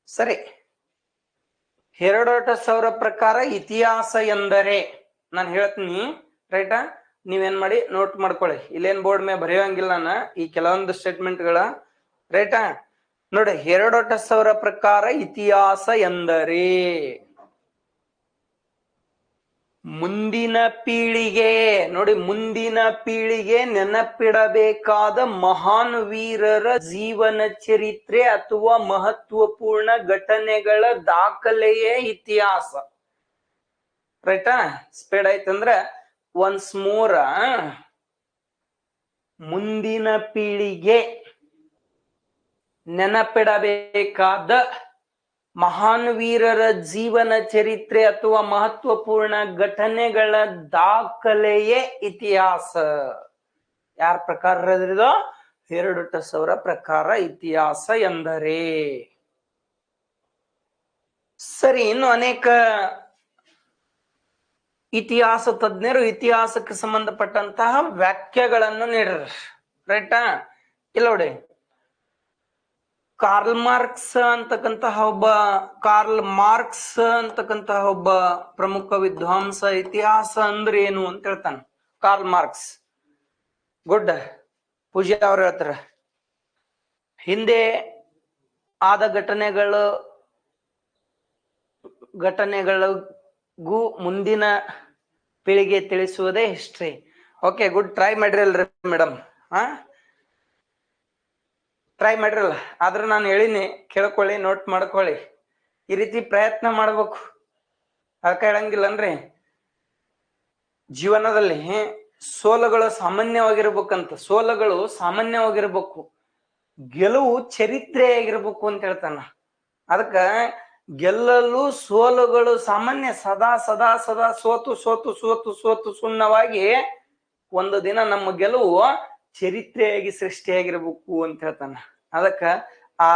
[SPEAKER 1] ಸರಿ, ಹೆರೋಡೋಟಸ್ ಅವರ ಪ್ರಕಾರ ಇತಿಹಾಸ ಎಂದರೆ, ನಾನು ಹೇಳ್ತೀನಿ, ರೈಟಾ? ನೀವೇನ್ ಮಾಡಿ, ನೋಟ್ ಮಾಡ್ಕೊಳ್ಳಿ. ಇಲ್ಲೇನ್ ಬೋರ್ಡ್ ಮೇಲೆ ಬರೆಯೋಂಗಿಲ್ಲ ನಾನು ಈ ಕೆಲವೊಂದು ಸ್ಟೇಟ್ಮೆಂಟ್ಗಳ, ರೈಟಾ? ನೋಡಿ, ಹೆರೋಡೋಟಸ್ ಅವರ ಪ್ರಕಾರ ಇತಿಹಾಸ ಎಂದರೆ ಮುಂದಿನ ಪೀಳಿಗೆ, ನೋಡಿ, ಮುಂದಿನ ಪೀಳಿಗೆ ನೆನಪಿಡಬೇಕಾದ ಮಹಾನ್ ವೀರರ ಜೀವನ ಚರಿತ್ರೆ ಅಥವಾ ಮಹತ್ವಪೂರ್ಣ ಘಟನೆಗಳ ದಾಖಲೆಯೇ ಇತಿಹಾಸ. ರೈಟಾ? ಸ್ಪೀಡ್ ಆಯ್ತಂದ್ರ ಒನ್ಸ್ ಮೋರ್, ಮುಂದಿನ ಪೀಳಿಗೆ ನೆನಪಿಡಬೇಕಾದ ಮಹಾನ್ ವೀರರ ಜೀವನ ಚರಿತ್ರೆ ಅಥವಾ ಮಹತ್ವಪೂರ್ಣ ಘಟನೆಗಳ ದಾಖಲೆಯೇ ಇತಿಹಾಸ. ಯಾರ ಪ್ರಕಾರ ಇದು? ಹೆರೋಡೋಟಸ್ ಅವರ ಪ್ರಕಾರ ಇತಿಹಾಸ ಎಂದರೆ. ಸರಿ, ಇನ್ನು ಅನೇಕ ಇತಿಹಾಸ ತಜ್ಞರು ಇತಿಹಾಸಕ್ಕೆ ಸಂಬಂಧಪಟ್ಟಂತಹ ವ್ಯಾಖ್ಯೆಗಳನ್ನು ನೀಡ್ರ, ರೈಟಾ? ಇಲ್ಲ ನೋಡಿ, ಕಾರ್ಲ್ ಮಾರ್ಕ್ಸ್ ಅಂತಕ್ಕಂತಹ ಒಬ್ಬ ಪ್ರಮುಖ ವಿದ್ವಾಂಸ ಇತಿಹಾಸ ಅಂದ್ರೆ ಏನು ಅಂತ ಹೇಳ್ತಾನೆ. Karl marks. ಗುಡ್, ಪೂಜಾ ಅವ್ರು ಹೇಳ್ತಾರ, ಹಿಂದೆ ಆದ ಘಟನೆಗಳಿಗೂ ಮುಂದಿನ ಪೀಳಿಗೆ ತಿಳಿಸುವುದೇ ಹಿಸ್ಟ್ರಿ. Okay, good. ಟ್ರೈ ಮಾಡಿರಲ್ರಿ ಮೇಡಮ್? ಟ್ರೈ ಮಾಡಿರಲ್ಲ, ಆದ್ರೆ ನಾನು ಹೇಳಿನಿ, ಕೇಳ್ಕೊಳ್ಳಿ, ನೋಟ್ ಮಾಡ್ಕೊಳ್ಳಿ. ಈ ರೀತಿ ಪ್ರಯತ್ನ ಮಾಡ್ಬೇಕು. ಅದಕ್ಕೆ ಹೇಳಂಗಿಲ್ಲನ್ರಿ, ಜೀವನದಲ್ಲಿ ಸೋಲುಗಳು ಸಾಮಾನ್ಯವಾಗಿರ್ಬೇಕು, ಗೆಲುವು ಚರಿತ್ರೆಯಾಗಿರ್ಬೇಕು ಅಂತ ಹೇಳ್ತಾನ. ಅದಕ್ಕ ಗೆಲ್ಲಲು ಸೋಲುಗಳು ಸಾಮಾನ್ಯ. ಸದಾ ಸದಾ ಸದಾ ಸೋತು ಸೋತು ಸೋತು ಸೋತು ಸುಣ್ಣವಾಗಿ ಒಂದು ದಿನ ನಮ್ಮ ಗೆಲುವು ಚರಿತ್ರೆಯಾಗಿ ಸೃಷ್ಟಿಯಾಗಿರ್ಬೇಕು ಅಂತ ಹೇಳ್ತಾನ. ಅದಕ್ಕ ಆ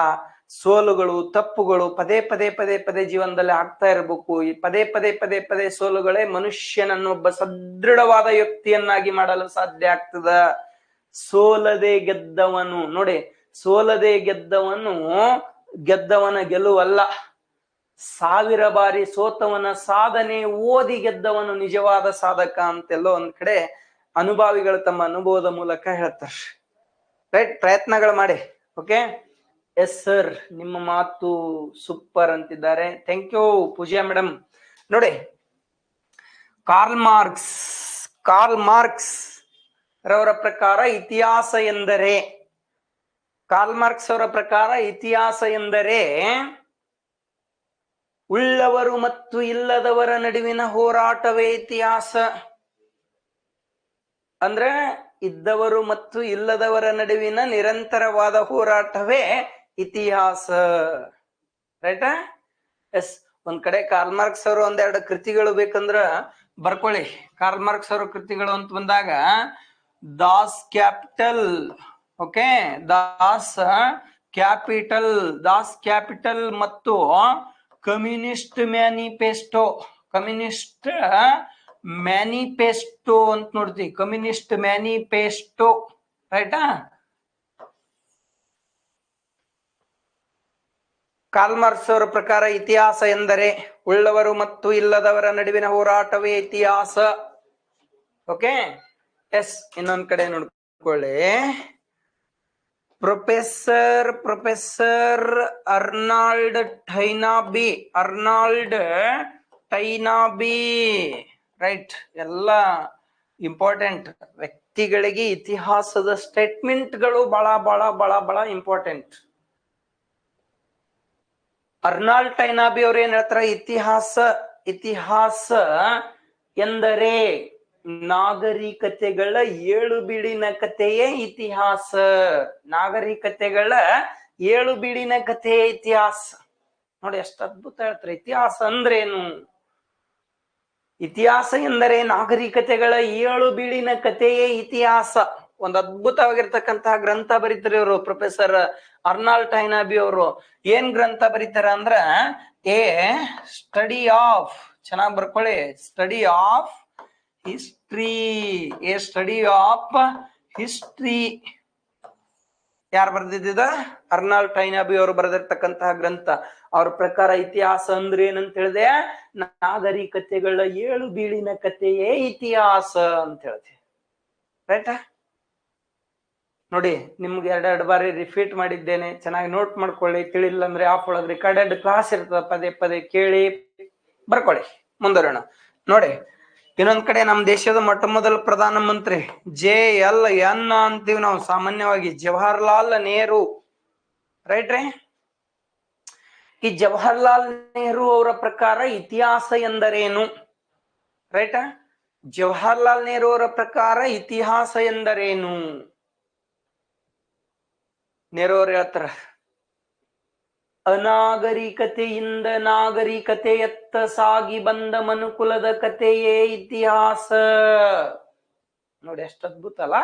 [SPEAKER 1] ಸೋಲುಗಳು, ತಪ್ಪುಗಳು ಪದೇ ಪದೇ ಪದೇ ಪದೇ ಜೀವನದಲ್ಲಿ ಆಗ್ತಾ ಇರಬೇಕು. ಈ ಪದೇ ಪದೇ ಪದೇ ಪದೇ ಸೋಲುಗಳೇ ಮನುಷ್ಯನನ್ನೊಬ್ಬ ಸದೃಢವಾದ ವ್ಯಕ್ತಿಯನ್ನಾಗಿ ಮಾಡಲು ಸಾಧ್ಯ ಆಗ್ತದ. ಸೋಲದೆ ಗೆದ್ದವನು, ನೋಡಿ, ಸೋಲದೆ ಗೆದ್ದವನ ಗೆಲುವಲ್ಲ, 1000 ಬಾರಿ ಸೋತವನ ಸಾಧನೆ ಓದಿ ಗೆದ್ದವನು ನಿಜವಾದ ಸಾಧಕ ಅಂತೆಲ್ಲೋ ಒಂದ್ ಕಡೆ ಅನುಭಾವಿಗಳು ತಮ್ಮ ಅನುಭವದ ಮೂಲಕ ಹೇಳ್ತಾರೆ. ರೈಟ್? ಪ್ರಯತ್ನಗಳು ಮಾಡಿ. ಓಕೆ, ಎಸ್ ಸರ್, ನಿಮ್ಮ ಮಾತು ಸೂಪರ್ ಅಂತಿದ್ದಾರೆ. Thank you Pooja madam. ನೋಡಿ, ಕಾರ್ಲ್ ಮಾರ್ಕ್ಸ್ ರವರ ಪ್ರಕಾರ ಇತಿಹಾಸ ಎಂದರೆ, ಉಳ್ಳವರು ಮತ್ತು ಇಲ್ಲದವರ ನಡುವಿನ ಹೋರಾಟವೇ ಇತಿಹಾಸ. ಅಂದ್ರೆ ಇದ್ದವರು ಮತ್ತು ಇಲ್ಲದವರ ನಡುವಿನ ನಿರಂತರವಾದ ಹೋರಾಟವೇ ಇತಿಹಾಸ. ರೈಟಾ? ಎಸ್. ಒಂದ್ ಕಡೆ ಕಾರ್ಲ್ ಮಾರ್ಕ್ಸ್ ಅವರು ಒಂದೆರಡು ಕೃತಿಗಳು ಬೇಕಂದ್ರ ಬರ್ಕೊಳ್ಳಿ. ಕಾರ್ಲ್ ಮಾರ್ಕ್ಸ್ ಅವರ ಕೃತಿಗಳು ಅಂತ ಬಂದಾಗ Das capital, okay, Das capital ಮತ್ತು ಕಮ್ಯುನಿಸ್ಟ್ ಮ್ಯಾನಿಫೆಸ್ಟೋ, ಕಮ್ಯುನಿಸ್ಟ್ ಮ್ಯಾನಿಫೆಸ್ಟೋ ಅಂತ ನೋಡ್ತೀವಿ. ಕಮ್ಯುನಿಸ್ಟ್ ಮ್ಯಾನಿಫೆಸ್ಟೋ, ರೈಟಾ? ಕಾರ್ಲ್ ಅವರ ಪ್ರಕಾರ ಇತಿಹಾಸ ಎಂದರೆ ಉಳ್ಳವರು ಮತ್ತು ಇಲ್ಲದವರ ನಡುವಿನ ಹೋರಾಟವೇ ಇತಿಹಾಸ. Okay, yes. ಇನ್ನೊಂದ್ ಕಡೆ ನೋಡ್ಕೊಳ್ಳಿ. Professor Arnold Toynbee, right? ಎಲ್ಲ ಇಂಪಾರ್ಟೆಂಟ್ ವ್ಯಕ್ತಿಗಳಿಗೆ ಇತಿಹಾಸದ ಸ್ಟೇಟ್ಮೆಂಟ್ಗಳು ಬಹಳ ಬಹಳ ಬಹಳ ಬಹಳ ಇಂಪಾರ್ಟೆಂಟ್. ಅರ್ನಾಲ್ಡ್ ಟೈನಾಬಿ ಅವ್ರು ಏನ್ ಹೇಳ್ತಾರ? ಇತಿಹಾಸ ಎಂದರೆ ನಾಗರಿಕತೆಗಳ ಏಳು ಬೀಳಿನ ಕಥೆಯೇ ಇತಿಹಾಸ. ನಾಗರಿಕತೆಗಳ ಏಳು ಬೀಳಿನ ಕಥೆಯೇ ಇತಿಹಾಸ. ನೋಡಿ ಎಷ್ಟು ಅದ್ಭುತ ಹೇಳ್ತಾರೆ. ಇತಿಹಾಸ ಅಂದ್ರೇನು? ಇತಿಹಾಸ ಎಂದರೆ ನಾಗರಿಕತೆಗಳ ಏಳು ಬೀಳಿನ ಕಥೆಯೇ ಇತಿಹಾಸ. ಒಂದು ಅದ್ಭುತವಾಗಿರ್ತಕ್ಕಂತಹ ಗ್ರಂಥ ಬರೀತಾರೆ ಇವರು, ಪ್ರೊಫೆಸರ್ ಅರ್ನಾಲ್ಡ್ ಟೈನಾಬಿ ಅವರು. ಏನ್ ಗ್ರಂಥ ಬರೀತಾರ ಅಂದ್ರ, ಸ್ಟಡಿ ಆಫ್, ಚೆನ್ನಾಗಿ ಬರ್ಕೊಳ್ಳಿ, study of history. Study of history. ಯಾರು ಬರ್ದಿದ್ದ? ಅರ್ನಾಲ್ಡ್ ಟೈನಾಬಿ ಅವರು ಬರೆದಿರ್ತಕ್ಕಂತಹ ಗ್ರಂಥ. ಅವ್ರ ಪ್ರಕಾರ ಇತಿಹಾಸ ಅಂದ್ರೆ ಏನಂತ ಹೇಳಿದೆ? ನಾಗರಿಕತೆಗಳ ಏಳು ಬೀಳಿನ ಕಥೆಯೇ ಇತಿಹಾಸ ಅಂತ ಹೇಳ್ತೀವಿ, ರೈಟಾ? ನೋಡಿ, ನಿಮ್ಗೆ ಎರಡೆರಡು ಬಾರಿ ರಿಪೀಟ್ ಮಾಡಿದ್ದೇನೆ, ಚೆನ್ನಾಗಿ ನೋಟ್ ಮಾಡ್ಕೊಳ್ಳಿ. ತಿಳಿಲ್ಲ ಅಂದ್ರೆ ಆಫ್ ಒಳಗೆ ರೆಕಾರ್ಡೆಡ್ ಕ್ಲಾಸ್ ಇರ್ತದ, ಪದೇ ಪದೇ ಕೇಳಿ ಬರ್ಕೊಳ್ಳಿ. ಮುಂದುವರೋಣ. ನೋಡಿ, ಇನ್ನೊಂದ್ ಕಡೆ ನಮ್ಮ ದೇಶದ ಮೊಟ್ಟ ಮೊದಲ ಪ್ರಧಾನ ಮಂತ್ರಿ JLN ಅಂತೀವಿ ನಾವು ಸಾಮಾನ್ಯವಾಗಿ, ಜವಾಹರ್ಲಾಲ್ ನೆಹರು, ರೈಟ್ ರೀ? ಈ ಜವಾಹರ್ಲಾಲ್ ನೆಹರು ಅವರ ಪ್ರಕಾರ ಇತಿಹಾಸ ಎಂದರೇನು? ರೈಟಾ? ಜವಾಹರ್ಲಾಲ್ ನೆಹರು ಅವರ ಪ್ರಕಾರ ಇತಿಹಾಸ ಎಂದರೇನು? ನೆಹರು ಅವ್ರು ಹೇಳ್ತಾರ, ಅನಾಗರಿಕತೆಯಿಂದ ನಾಗರಿಕತೆಯತ್ತ ಸಾಗಿ ಬಂದ ಮನುಕುಲದ ಕಥೆಯೇ ಇತಿಹಾಸ. ನೋಡಿ ಎಷ್ಟು ಅದ್ಭುತ ಅಲ್ಲ?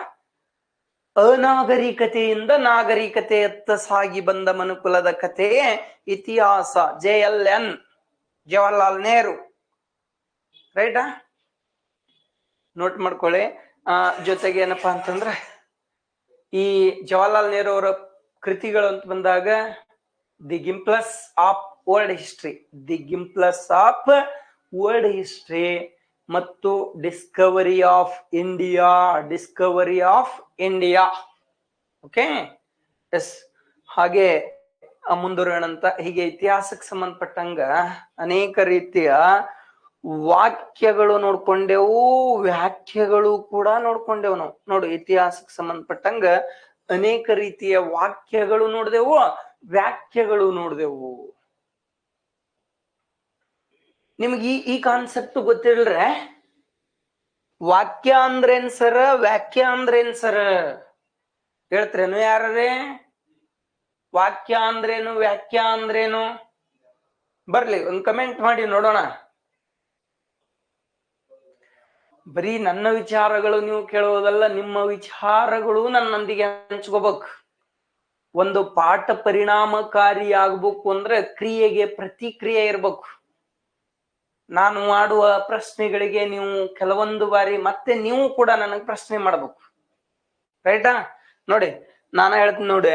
[SPEAKER 1] ಅನಾಗರಿಕತೆಯಿಂದ ನಾಗರಿಕತೆಯತ್ತ ಸಾಗಿ ಬಂದ ಮನುಕುಲದ ಕಥೆಯೇ ಇತಿಹಾಸ. JLN, ಜವಾಹರ್ಲಾಲ್ ನೆಹರು, ರೈಟಾ? ನೋಟ್ ಮಾಡ್ಕೊಳ್ಳಿ. ಜೊತೆಗೆ ಏನಪ್ಪಾ ಅಂತಂದ್ರೆ, ಈ ಜವಾಹರ್ಲಾಲ್ ನೆಹರು ಅವರ ಕೃತಿಗಳು ಅಂತ ಬಂದಾಗ the glimpses of world history ಮತ್ತು discovery of India. Okay, yes. ಹಾಗೆ ಮುಂದುವರೋಣಂತ. ಹೀಗೆ ಇತಿಹಾಸಕ್ಕೆ ಸಂಬಂಧಪಟ್ಟಂಗ ಅನೇಕ ರೀತಿಯ ವಾಕ್ಯಗಳು ನೋಡ್ಕೊಂಡೆವು, ವ್ಯಾಖ್ಯೆಗಳು ಕೂಡ ನೋಡ್ಕೊಂಡೆವು ನಾವು. ನೋಡಿ, ಇತಿಹಾಸಕ್ಕೆ ಸಂಬಂಧಪಟ್ಟಂಗ ಅನೇಕ ರೀತಿಯ ವಾಕ್ಯಗಳು ನೋಡಿದೆವು, ವ್ಯಾಖ್ಯೆಗಳು ನೋಡಿದೆವು. ನಿಮ್ಗೆ ಈ ಕಾನ್ಸೆಪ್ಟ್ ಗೊತ್ತಿಲ್ರೆ? ವಾಕ್ಯ ಅಂದ್ರೇನ್ ಸರ್, ವ್ಯಾಖ್ಯ ಅಂದ್ರೇನ್ ಸರ್? ಹೇಳ್ತ್ರೇನು ಯಾರೇ? ವಾಕ್ಯ ಅಂದ್ರೇನು, ವ್ಯಾಖ್ಯ ಅಂದ್ರೇನು? ಬರ್ಲಿ, ಒಂದ್ ಕಮೆಂಟ್ ಮಾಡಿ ನೋಡೋಣ. ಬರೀ ನನ್ನ ವಿಚಾರಗಳು ನೀವು ಕೇಳುವುದಲ್ಲ, ನಿಮ್ಮ ವಿಚಾರಗಳು ನನ್ನೊಂದಿಗೆ ಹಂಚ್ಕೋಬೇಕು. ಒಂದು ಪಾಠ ಪರಿಣಾಮಕಾರಿ ಆಗ್ಬೇಕು ಅಂದ್ರೆ ಕ್ರಿಯೆಗೆ ಪ್ರತಿಕ್ರಿಯೆ ಇರ್ಬೇಕು. ನಾನು ಮಾಡುವ ಪ್ರಶ್ನೆಗಳಿಗೆ ನೀವು ಕೆಲವೊಂದು ಬಾರಿ ಮತ್ತೆ ನೀವು ಕೂಡ ನನಗೆ ಪ್ರಶ್ನೆ ಮಾಡ್ಬೇಕು, ರೈಟಾ? ನೋಡಿ, ನಾನು ಹೇಳ್ತೀನಿ ನೋಡಿ,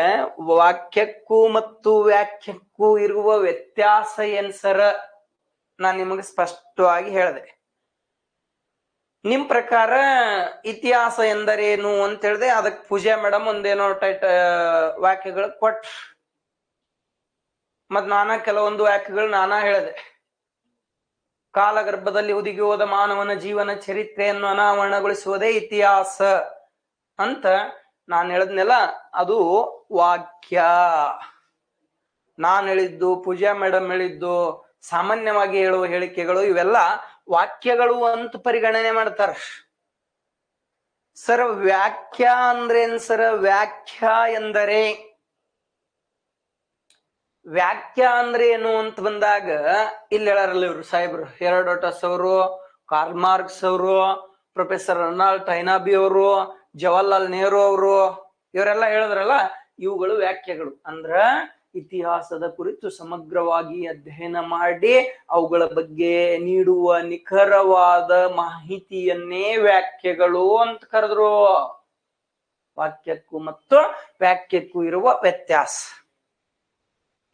[SPEAKER 1] ವಾಕ್ಯಕ್ಕೂ ಮತ್ತು ವ್ಯಾಖ್ಯಕ್ಕೂ ಇರುವ ವ್ಯತ್ಯಾಸ ಏನ್ ಸರ್? ನಾನು ನಿಮಗೆ ಸ್ಪಷ್ಟವಾಗಿ ಹೇಳಿದೆ. ನಿಮ್ ಪ್ರಕಾರ ಇತಿಹಾಸ ಎಂದರೇನು ಅಂತ ಹೇಳಿದೆ. ಅದಕ್ಕೆ ಪೂಜಾ ಮೇಡಮ್ ಒಂದೇನೋ ವಾಕ್ಯಗಳು ಕೊಟ್, ಮತ್ ನಾನಾ ಕೆಲವೊಂದು ವಾಕ್ಯಗಳು ನಾನಾ ಹೇಳಿದೆ. ಕಾಲಗರ್ಭದಲ್ಲಿ ಹುದುಗಿ ಹೋದ ಮಾನವನ ಜೀವನ ಚರಿತ್ರೆಯನ್ನು ಅನಾವರಣಗೊಳಿಸುವುದೇ ಇತಿಹಾಸ ಅಂತ ನಾನು ಹೇಳಿದ್ನೆಲ್ಲ, ಅದು ವಾಕ್ಯ. ನಾನು ಹೇಳಿದ್ದು, ಪೂಜಾ ಮೇಡಮ್ ಹೇಳಿದ್ದು, ಸಾಮಾನ್ಯವಾಗಿ ಹೇಳುವ ಹೇಳಿಕೆಗಳು, ಇವೆಲ್ಲ ವಾಕ್ಯಗಳು ಅಂತ ಪರಿಗಣನೆ ಮಾಡ್ತಾರ. ಸರ್, ವ್ಯಾಖ್ಯ ಅಂದ್ರೇನ್ ಸರ್? ವ್ಯಾಖ್ಯ ಅಂದ್ರೆ ಏನು ಅಂತ ಬಂದಾಗ ಇಲ್ಲಿ ಹೇಳಾರಲ್ಲ ಇವ್ರು ಸಾಹೇಬ್ರು, ಹೆರೋಡೋಟಸ್ ಅವರು, ಕಾರ್ಲ್ ಮಾರ್ಕ್ಸ್ ಅವರು, ಪ್ರೊಫೆಸರ್ ಅರ್ನಾಲ್ಡ್ ಟೈನಾಬಿ ಅವರು, ಜವಾಹರ್ಲಾಲ್ ನೆಹರು ಅವರು, ಇವರೆಲ್ಲ ಹೇಳಿದ್ರಲ್ಲ, ಇವುಗಳು ವ್ಯಾಖ್ಯಗಳು. ಅಂದ್ರ ಇತಿಹಾಸದ ಕುರಿತು ಸಮಗ್ರವಾಗಿ ಅಧ್ಯಯನ ಮಾಡಿ ಅವುಗಳ ಬಗ್ಗೆ ನೀಡುವ ನಿಖರವಾದ ಮಾಹಿತಿಯನ್ನೇ ವ್ಯಾಖ್ಯೆಗಳು ಅಂತ ಕರೆದ್ರು. ವಾಕ್ಯಕ್ಕೂ ಮತ್ತು ವ್ಯಾಖ್ಯಕ್ಕೂ ಇರುವ ವ್ಯತ್ಯಾಸ.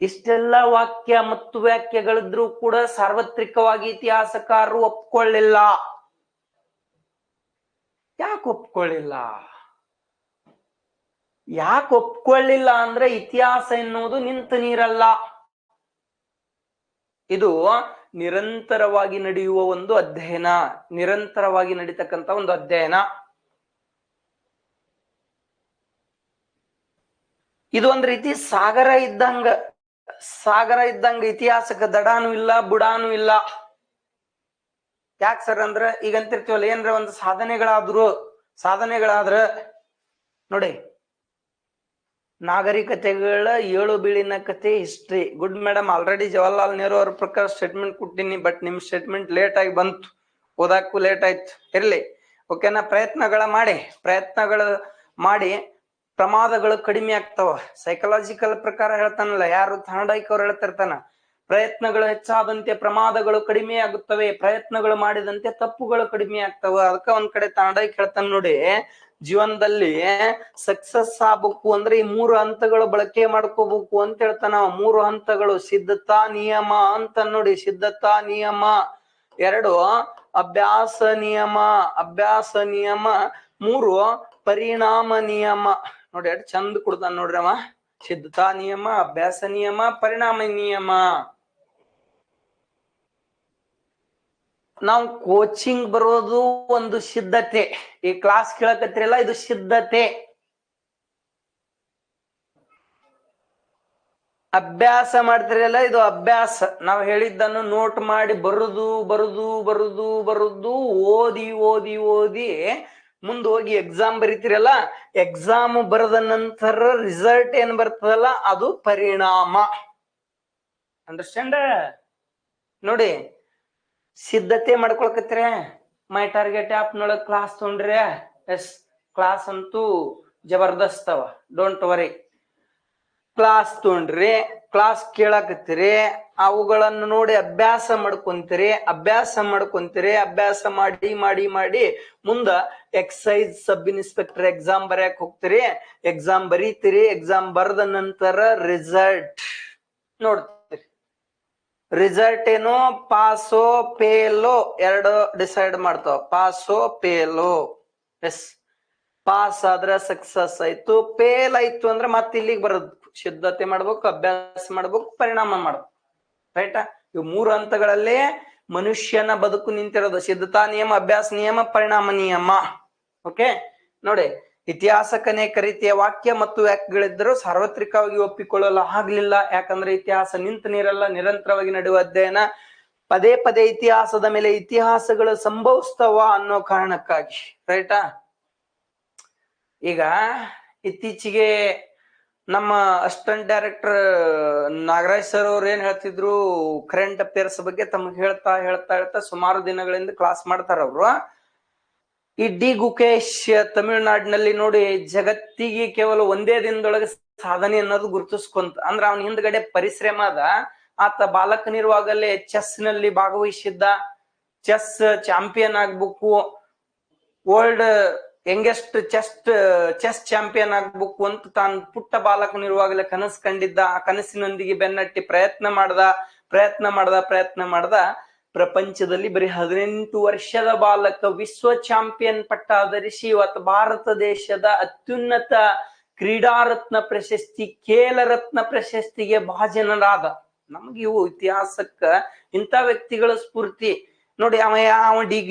[SPEAKER 1] ಇಷ್ಟೆಲ್ಲ ವಾಕ್ಯ ಮತ್ತು ವ್ಯಾಖ್ಯೆಗಳಿದ್ರೂ ಕೂಡ ಸಾರ್ವತ್ರಿಕವಾಗಿ ಇತಿಹಾಸಕಾರರು ಒಪ್ಕೊಳ್ಳಿಲ್ಲ. ಯಾಕೆ ಒಪ್ಕೊಳ್ಳಿಲ್ಲ? ಯಾಕೆ ಒಪ್ಕೊಳ್ಳಿಲ್ಲ ಅಂದ್ರೆ ಇತಿಹಾಸ ಎನ್ನುವುದು ನಿಂತ ನೀರಲ್ಲ. ಇದು ನಿರಂತರವಾಗಿ ನಡೆಯುವ ಒಂದು ಅಧ್ಯಯನ, ನಿರಂತರವಾಗಿ ನಡೀತಕ್ಕಂತ ಒಂದು ಅಧ್ಯಯನ. ಇದು ಒಂದ್ ರೀತಿ ಸಾಗರ ಇದ್ದಂಗ. ಸಾಗರ ಇದ್ದಂಗ ಇತಿಹಾಸಕ್ಕೆ ದಡಾನು ಇಲ್ಲ, ಬುಡಾನು ಇಲ್ಲ. ಯಾಕೆ ಸರ್ ಅಂದ್ರ ಈಗ ಅಂತಿರ್ತೀವಲ್ಲ, ಏನ್ರ ಒಂದು ಸಾಧನೆಗಳಾದ್ರ ನೋಡಿ, ನಾಗರಿಕತೆಗಳ 7 ಬೀಳಿನ ಕತೆ history. Good madam, already Jawaharlal Nehru ಅವ್ರ ಪ್ರಕಾರ ಸ್ಟೇಟ್ಮೆಂಟ್ ಕೊಟ್ಟಿನಿ, ಬಟ್ ನಿಮ್ ಸ್ಟೇಟ್ಮೆಂಟ್ ಲೇಟ್ ಆಗಿ ಬಂತು, ಓದಾಕು ಲೇಟ್ ಆಯ್ತು. ಇರ್ಲಿ, ಓಕೆನಾ? ಪ್ರಯತ್ನಗಳು ಮಾಡಿ ಪ್ರಮಾದಗಳು ಕಡಿಮೆ ಆಗ್ತಾವ. ಸೈಕಲಾಜಿಕಲ್ ಪ್ರಕಾರ ಹೇಳ್ತಾನಲ್ಲ, ಯಾರು ಥಾಂಡೈಕ್ ಅವ್ರು ಹೇಳ್ತಿರ್ತಾನ, ಪ್ರಯತ್ನಗಳು ಹೆಚ್ಚಾದಂತೆ ಪ್ರಮಾದಗಳು ಕಡಿಮೆ ಆಗುತ್ತವೆ, ಪ್ರಯತ್ನಗಳು ಮಾಡಿದಂತೆ ತಪ್ಪುಗಳು ಕಡಿಮೆ ಆಗ್ತಾವ. ಅದಕ್ಕ ಒಂದ್ ಕಡೆ ಥಾಂಡೈಕ್ ಹೇಳ್ತಾನ ನೋಡಿ, ಜೀವನದಲ್ಲಿ ಸಕ್ಸಸ್ ಆಗ್ಬೇಕು ಅಂದ್ರೆ ಈ 3 ಹಂತಗಳು ಬಳಕೆ ಮಾಡ್ಕೋಬೇಕು ಅಂತ ಹೇಳ್ತಾನ. 3 ಹಂತಗಳು ಸಿದ್ಧತಾ ನಿಯಮ ಅಂತ ನೋಡಿ, ಸಿದ್ಧತಾ ನಿಯಮ. 2 ಅಭ್ಯಾಸ ನಿಯಮ, 3 ಪರಿಣಾಮ ನಿಯಮ. ನೋಡಿ ಎಷ್ಟು ಚಂದ ಕೊಡ್ತಾನ ನೋಡ್ರಿ ಅವ. ಸಿದ್ಧತಾ ನಿಯಮ, ಅಭ್ಯಾಸ ನಿಯಮ, ಪರಿಣಾಮ ನಿಯಮ. ನಾವು ಕೋಚಿಂಗ್ ಬರೋದು ಒಂದು ಸಿದ್ಧತೆ. ಈ ಕ್ಲಾಸ್ ಕೇಳಕತ್ತಿರಲ್ಲ, ಇದು ಸಿದ್ಧತೆ. ಅಭ್ಯಾಸ ಮಾಡ್ತಿರಲ್ಲ, ಇದು ಅಭ್ಯಾಸ. ನಾವು ಹೇಳಿದ್ದನ್ನು ನೋಟ್ ಮಾಡಿ ಬರುದು ಓದಿ ಮುಂದೆ ಹೋಗಿ ಎಕ್ಸಾಮ್ ಬರೀತಿರಲ್ಲ, ಎಕ್ಸಾಮ್ ಬರೆದ ನಂತರ ರಿಸಲ್ಟ್ ಏನ್ ಬರ್ತದಲ್ಲ, ಅದು ಪರಿಣಾಮ. ಅಂಡರ್ಸ್ಟ್ಯಾಂಡ್? ನೋಡಿ, ಸಿದ್ಧತೆ ಮಾಡ್ಕೊಳಕತ್ತೀರ. ಮೈ ಟಾರ್ಗೆಟ್ ಆಪ್ ನೊಳಗ ಕ್ಲಾಸ್ ತೊಗೊಂಡ್ರೆ, ಎಸ್, ಕ್ಲಾಸ್ ಅಂತೂ ಜಬರ್ದಸ್ತ್ ಅವ, ಡೋಂಟ್ ವರಿ. ಕ್ಲಾಸ್ ತೊಗೊಂಡ್ರಿ, ಕ್ಲಾಸ್ ಕೇಳಕತ್ತೀರಿ, ಅವುಗಳನ್ನು ನೋಡಿ ಅಭ್ಯಾಸ ಮಾಡ್ಕೊಂತೀರಿ, ಅಭ್ಯಾಸ ಮಾಡಿ ಮುಂದ ಎಕ್ಸೈಸ್ ಸಬ್ ಇನ್ಸ್ಪೆಕ್ಟರ್ ಎಕ್ಸಾಮ್ ಬರ್ಯಾಕ್ ಹೋಗ್ತೀರಿ. ಎಕ್ಸಾಮ್ ಬರೀತೀರಿ, ಎಕ್ಸಾಮ್ ಬರೆದ ನಂತರ ರಿಸಲ್ಟ್ ನೋಡ್ತೀರಿ. ರಿಸಲ್ಟ್ ಏನು, ಪಾಸೋ ಫೇಲೋ 2 ಡಿಸೈಡ್ ಮಾಡ್ತಾವ. ಪಾಸೋ ಫೇಲೋ. ಎಸ್, ಪಾಸ್ ಆದ್ರೆ ಸಕ್ಸಸ್ ಆಯ್ತು, ಫೇಲ್ ಆಯ್ತು ಅಂದ್ರೆ ಮತ್ತೆ ಇಲ್ಲಿಗೆ ಬರೋದು. ಸಿದ್ಧತೆ ಮಾಡ್ಬೇಕು, ಅಭ್ಯಾಸ ಮಾಡ್ಬೇಕು, ಪರಿಣಾಮ ಮಾಡ್ಬೇಕು. ರೈಟಾ? ಇವು 3 ಹಂತಗಳಲ್ಲೇ ಮನುಷ್ಯನ ಬದುಕು ನಿಂತಿರೋದು. ಸಿದ್ಧತಾ ನಿಯಮ, ಅಭ್ಯಾಸ ನಿಯಮ, ಪರಿಣಾಮ ನಿಯಮ. ಓಕೆ ನೋಡಿ, ಇತಿಹಾಸಕ್ಕೆ ಅನೇಕ ರೀತಿಯ ವಾಕ್ಯ ಮತ್ತು ವ್ಯಾಖ್ಯೆಗಳಿದ್ದರೂ ಸಾರ್ವತ್ರಿಕವಾಗಿ ಒಪ್ಪಿಕೊಳ್ಳಲು ಆಗ್ಲಿಲ್ಲ. ಯಾಕಂದ್ರೆ ಇತಿಹಾಸ ನಿಂತ ನೀರಲ್ಲ, ನಿರಂತರವಾಗಿ ನಡೆಯುವ ಅಧ್ಯಯನ. ಪದೇ ಪದೇ ಇತಿಹಾಸದ ಮೇಲೆ ಇತಿಹಾಸಗಳು ಸಂಭವಿಸ್ತವ ಅನ್ನೋ ಕಾರಣಕ್ಕಾಗಿ. ರೈಟಾ? ಈಗ ಇತ್ತೀಚೆಗೆ ನಮ್ಮ ಅಸಿಸ್ಟೆಂಟ್ ಡೈರೆಕ್ಟರ್ ನಾಗರಾಜ್ ಸರ್ ಅವ್ರು ಏನ್ ಹೇಳ್ತಿದ್ರು, ಕರೆಂಟ್ ಅಫೇರ್ಸ್ ಬಗ್ಗೆ ತಮ್ಗೆ ಹೇಳ್ತಾ ಸುಮಾರು ದಿನಗಳಿಂದ ಕ್ಲಾಸ್ ಮಾಡ್ತಾರ ಅವರು. ಈ ಡಿ ಗುಕೇಶ್ ತಮಿಳುನಾಡಿನಲ್ಲಿ ನೋಡಿ, ಜಗತ್ತಿಗೆ ಕೇವಲ ಒಂದೇ ದಿನದೊಳಗೆ ಸಾಧನೆ ಅನ್ನೋದು ಗುರುತಿಸ್ಕೊಂತ. ಅಂದ್ರ ಅವನ ಹಿಂದ್ಗಡೆ ಪರಿಶ್ರಮ ಅದ. ಆತ ಬಾಲಕನಿರುವಾಗಲೇ ಚೆಸ್ ನಲ್ಲಿ ಭಾಗವಹಿಸಿದ್ದ, ಚೆಸ್ ಚಾಂಪಿಯನ್ ಆಗ್ಬೇಕು, ವರ್ಲ್ಡ್ ಯಂಗೆಸ್ಟ್ ಚೆಸ್ ಚಾಂಪಿಯನ್ ಆಗ್ಬೇಕು ಅಂತ ತಾನು ಪುಟ್ಟ ಬಾಲಕನಿರುವಾಗಲೇ ಕನಸು ಕಂಡಿದ್ದ. ಆ ಕನಸಿನೊಂದಿಗೆ ಬೆನ್ನಟ್ಟಿ ಪ್ರಯತ್ನ ಮಾಡ್ದ. ಪ್ರಪಂಚದಲ್ಲಿ ಬರೀ 18 ವರ್ಷದ ಬಾಲಕ ವಿಶ್ವ ಚಾಂಪಿಯನ್ ಪಟ್ಟ ಧರಿಸಿ ಇವತ್ತು ಭಾರತ ದೇಶದ ಅತ್ಯುನ್ನತ ಕ್ರೀಡಾರತ್ನ ಪ್ರಶಸ್ತಿ, ಖೇಲ ರತ್ನ ಪ್ರಶಸ್ತಿಗೆ ಭಾಜನರಾದ. ನಮ್ಗೆ ಇವು ಇತಿಹಾಸಕ್ಕ ಇಂಥ ವ್ಯಕ್ತಿಗಳ ಸ್ಫೂರ್ತಿ ನೋಡಿ. ಅವ ಡಿ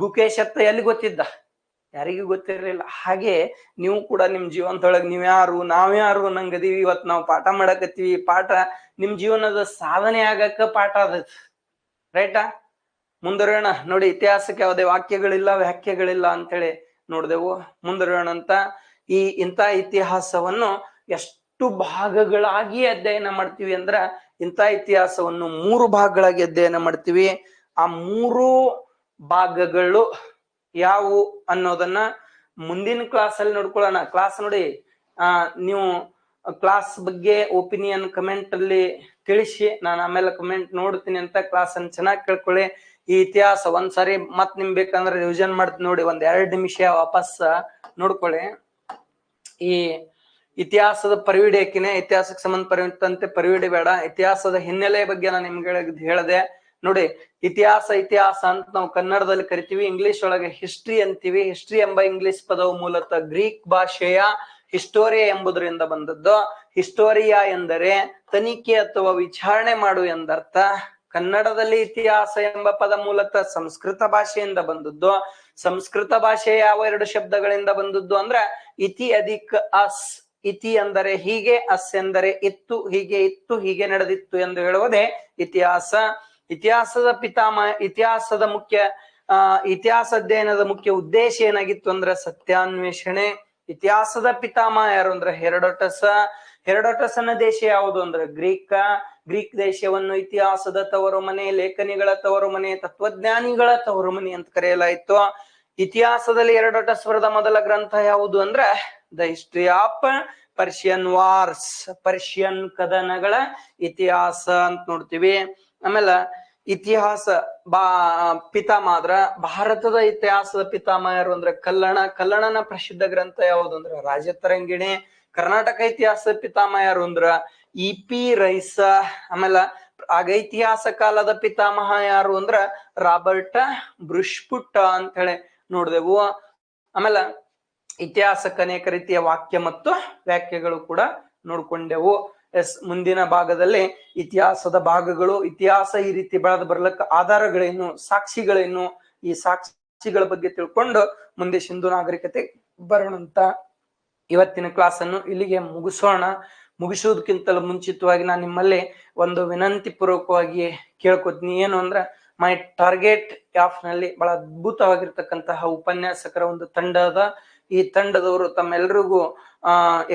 [SPEAKER 1] ಗುಕೇಶ್ ಅಂತ ಎಲ್ಲಿ ಗೊತ್ತಿದ್ದ? ಯಾರಿಗೂ ಗೊತ್ತಿರಲಿಲ್ಲ. ಹಾಗೆ ನೀವು ಕೂಡ ನಿಮ್ ಜೀವನದೊಳಗೆ ನಾವ್ಯಾರು ನಂಗದೀವಿ. ಇವತ್ತು ನಾವು ಪಾಠ ಮಾಡಕತ್ತೀವಿ. ಪಾಠ ನಿಮ್ ಜೀವನದ ಸಾಧನೆ ಆಗಕ್ಕ ಪಾಠ ಆದತ್. ರೈಟಾ? ಮುಂದುವರಿಯೋಣ ನೋಡಿ. ಇತಿಹಾಸಕ್ಕೆ ಯಾವುದೇ ವಾಕ್ಯಗಳಿಲ್ಲ, ವ್ಯಾಖ್ಯೆಗಳಿಲ್ಲ ಅಂತೇಳಿ ನೋಡ್ದೆವು. ಮುಂದುವರಿಯೋಣ ಅಂತ ಇಂಥ ಇತಿಹಾಸವನ್ನು ಎಷ್ಟು ಭಾಗಗಳಾಗಿ ಅಧ್ಯಯನ ಮಾಡ್ತೀವಿ ಅಂದ್ರ, ಇಂಥ ಇತಿಹಾಸವನ್ನು 3 ಭಾಗಗಳಾಗಿ ಅಧ್ಯಯನ ಮಾಡ್ತೀವಿ. ಆ 3 ಭಾಗಗಳು ಯಾವುವು ಅನ್ನೋದನ್ನ ಮುಂದಿನ ಕ್ಲಾಸ್ ಅಲ್ಲಿ ನೋಡ್ಕೊಳ್ಳೋಣ. ಕ್ಲಾಸ್ ನೋಡಿ, ನೀವು ಕ್ಲಾಸ್ ಬಗ್ಗೆ ಒಪಿನಿಯನ್ ಕಮೆಂಟ್ ಅಲ್ಲಿ ತಿಳಿಸಿ, ನಾನು ಆಮೇಲೆ ಕಮೆಂಟ್ ನೋಡ್ತೀನಿ ಅಂತ. ಕ್ಲಾಸ್ ಅನ್ನು ಚೆನ್ನಾಗಿ ಕೇಳ್ಕೊಳ್ಳಿ. ಈ ಇತಿಹಾಸ ಒಂದ್ಸರಿ ಮತ್ ನಿಮ್ ಬೇಕಂದ್ರೆ ರಿವಿಷನ್ ಮಾಡ್ತೀನಿ ನೋಡಿ, ಒಂದ್ 2 ನಿಮಿಷ ವಾಪಸ್ ನೋಡ್ಕೊಳ್ಳಿ. ಈ ಇತಿಹಾಸದ ಪರಿವಿಡಿಯಕಿನೇ ಇತಿಹಾಸಕ್ಕೆ ಸಂಬಂಧಪಟ್ಟಂತೆ ಪರಿವಿಡಿ ಬೇಡ, ಇತಿಹಾಸದ ಹಿನ್ನೆಲೆ ಬಗ್ಗೆ ನಾನು ನಿಮ್ಗೆ ಹೇಳಿದೆ ನೋಡಿ. ಇತಿಹಾಸ ಅಂತ ನಾವು ಕನ್ನಡದಲ್ಲಿ ಕರಿತೀವಿ, ಇಂಗ್ಲಿಷ್ ಒಳಗೆ ಹಿಸ್ಟ್ರಿ ಅಂತೀವಿ. ಹಿಸ್ಟ್ರಿ ಎಂಬ ಇಂಗ್ಲಿಷ್ ಪದವು ಮೂಲತಃ ಗ್ರೀಕ್ ಭಾಷೆಯ ಹಿಸ್ಟೋರಿಯಾ ಎಂಬುದರಿಂದ ಬಂದದ್ದು. ಹಿಸ್ಟೋರಿಯಾ ಎಂದರೆ ತನಿಖೆ ಅಥವಾ ವಿಚಾರಣೆ ಮಾಡು ಎಂದರ್ಥ. ಕನ್ನಡದಲ್ಲಿ ಇತಿಹಾಸ ಎಂಬ ಪದ ಮೂಲತಃ ಸಂಸ್ಕೃತ ಭಾಷೆಯಿಂದ ಬಂದದ್ದು. ಸಂಸ್ಕೃತ ಭಾಷೆ ಯಾವ 2 ಶಬ್ದಗಳಿಂದ ಬಂದದ್ದು ಅಂದ್ರೆ ಇತಿ ಅಧಿಕ ಅಸ್. ಇತಿ ಅಂದರೆ ಹೀಗೆ, ಅಸ್ ಎಂದರೆ ಇತ್ತು, ಹೀಗೆ ಇತ್ತು, ಹೀಗೆ ನಡೆದಿತ್ತು ಎಂದು ಹೇಳುವುದೇ ಇತಿಹಾಸ. ಇತಿಹಾಸದ ಇತಿಹಾಸ ಅಧ್ಯಯನದ ಮುಖ್ಯ ಉದ್ದೇಶ ಏನಾಗಿತ್ತು ಅಂದ್ರೆ ಸತ್ಯಾನ್ವೇಷಣೆ. ಇತಿಹಾಸದ ಪಿತಾಮಹ ಯಾರು ಅಂದ್ರೆ ಹೆರೋಡೋಟಸ್. ಹೆರೋಡೋಟಸ್ನ ದೇಶ ಯಾವುದು ಅಂದ್ರೆ ಗ್ರೀಕ್ ದೇಶವನ್ನು ಇತಿಹಾಸದ ತವರು ಮನೆ, ಲೇಖನಿಗಳ ತವರು ಮನೆ, ತತ್ವಜ್ಞಾನಿಗಳ ತವರು ಮನೆ ಅಂತ ಕರೆಯಲಾಯಿತು. ಇತಿಹಾಸದಲ್ಲಿ ಹೆರೋಡೋಟಸ್ ಬರೆದ ಮೊದಲ ಗ್ರಂಥ ಯಾವುದು ಅಂದ್ರೆ the history of Persian wars, Persian ಕದನಗಳ ಇತಿಹಾಸ ಅಂತ ನೋಡ್ತೀವಿ. ಆಮೇಲೆ ಇತಿಹಾಸ ಪಿತಾಮಹ ಆದ್ರ ಭಾರತದ ಇತಿಹಾಸದ ಪಿತಾಮಹ ಯಾರು ಅಂದ್ರೆ ಕಲ್ಲಣನ ಪ್ರಸಿದ್ಧ ಗ್ರಂಥ ಯಾವುದು ಅಂದ್ರೆ ರಾಜತರಂಗಿಣಿ. ಕರ್ನಾಟಕ ಇತಿಹಾಸದ ಪಿತಾಮಹ ಯಾರು ಅಂದ್ರ ಇ.ಪಿ. ರೈಸ. ಆಮೇಲೆ ಆಗೈತಿಹಾಸ ಕಾಲದ ಪಿತಾಮಹ ಯಾರು ಅಂದ್ರ ರಾಬರ್ಟ್ ಬ್ರುಷ್ಪುಟ್ ಅಂತ ಹೇಳಿ ನೋಡಿದೆವು. ಆಮೇಲೆ ಇತಿಹಾಸಕ್ಕೆ ಅನೇಕ ರೀತಿಯ ವಾಕ್ಯ ಮತ್ತು ವ್ಯಾಖ್ಯೆಗಳು ಕೂಡ ನೋಡ್ಕೊಂಡೆವು. ಮುಂದಿನ ಭಾಗದಲ್ಲಿ ಇತಿಹಾಸದ ಭಾಗಗಳು, ಇತಿಹಾಸ ಈ ರೀತಿ ಬೆಳೆದು ಬರ್ಲಿಕ್ಕೆ ಆಧಾರಗಳೇನು, ಸಾಕ್ಷಿಗಳೇನು, ಈ ಸಾಕ್ಷಿಗಳ ಬಗ್ಗೆ ತಿಳ್ಕೊಂಡು ಮುಂದೆ ಸಿಂಧು ನಾಗರಿಕತೆ ಬರೋಣಂತ. ಇವತ್ತಿನ ಕ್ಲಾಸ್ ಅನ್ನು ಇಲ್ಲಿಗೆ ಮುಗಿಸೋದಕ್ಕಿಂತಲೂ ಮುಂಚಿತವಾಗಿ ನಾನು ನಿಮ್ಮಲ್ಲಿ ಒಂದು ವಿನಂತಿ ಪೂರ್ವಕವಾಗಿ ಕೇಳ್ಕೊತೀನಿ. ಏನು ಅಂದ್ರೆ ಮೈ ಟಾರ್ಗೆಟ್ ಆಫ್ ನಲ್ಲಿ ಬಹಳ ಅದ್ಭುತವಾಗಿರ್ತಕ್ಕಂತಹ ಉಪನ್ಯಾಸಕರ ಒಂದು ತಂಡ ಅದ. ಈ ತಂಡದವರು ತಮ್ಮೆಲ್ಲರಿಗೂ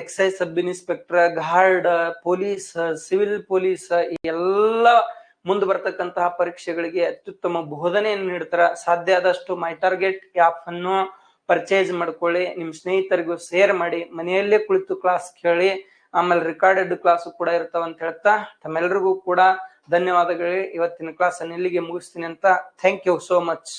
[SPEAKER 1] excise sub inspector, guard, police, civil police ಈ ಎಲ್ಲ ಮುಂದೆ ಬರ್ತಕ್ಕಂತಹ ಪರೀಕ್ಷೆಗಳಿಗೆ ಅತ್ಯುತ್ತಮ ಬೋಧನೆಯನ್ನು ನೀಡ್ತಾರ. ಸಾಧ್ಯ ಆದಷ್ಟು ಮೈ ಟಾರ್ಗೆಟ್ ಆಪ್ ಅನ್ನು ಪರ್ಚೇಸ್ ಮಾಡ್ಕೊಳ್ಳಿ, ನಿಮ್ ಸ್ನೇಹಿತರಿಗೂ ಶೇರ್ ಮಾಡಿ, ಮನೆಯಲ್ಲೇ ಕುಳಿತು ಕ್ಲಾಸ್ ಕೇಳಿ. ಆಮೇಲೆ ರೆಕಾರ್ಡೆಡ್ ಕ್ಲಾಸ್ ಕೂಡ ಇರ್ತಾವಂತ ಹೇಳ್ತಾ ತಮ್ಮೆಲ್ಲರಿಗೂ ಕೂಡ ಧನ್ಯವಾದಗಳು. ಇವತ್ತಿನ ಕ್ಲಾಸ್ ಅನ್ನು ಇಲ್ಲಿಗೆ ಮುಗಿಸ್ತೀನಿ ಅಂತ. Thank you so much.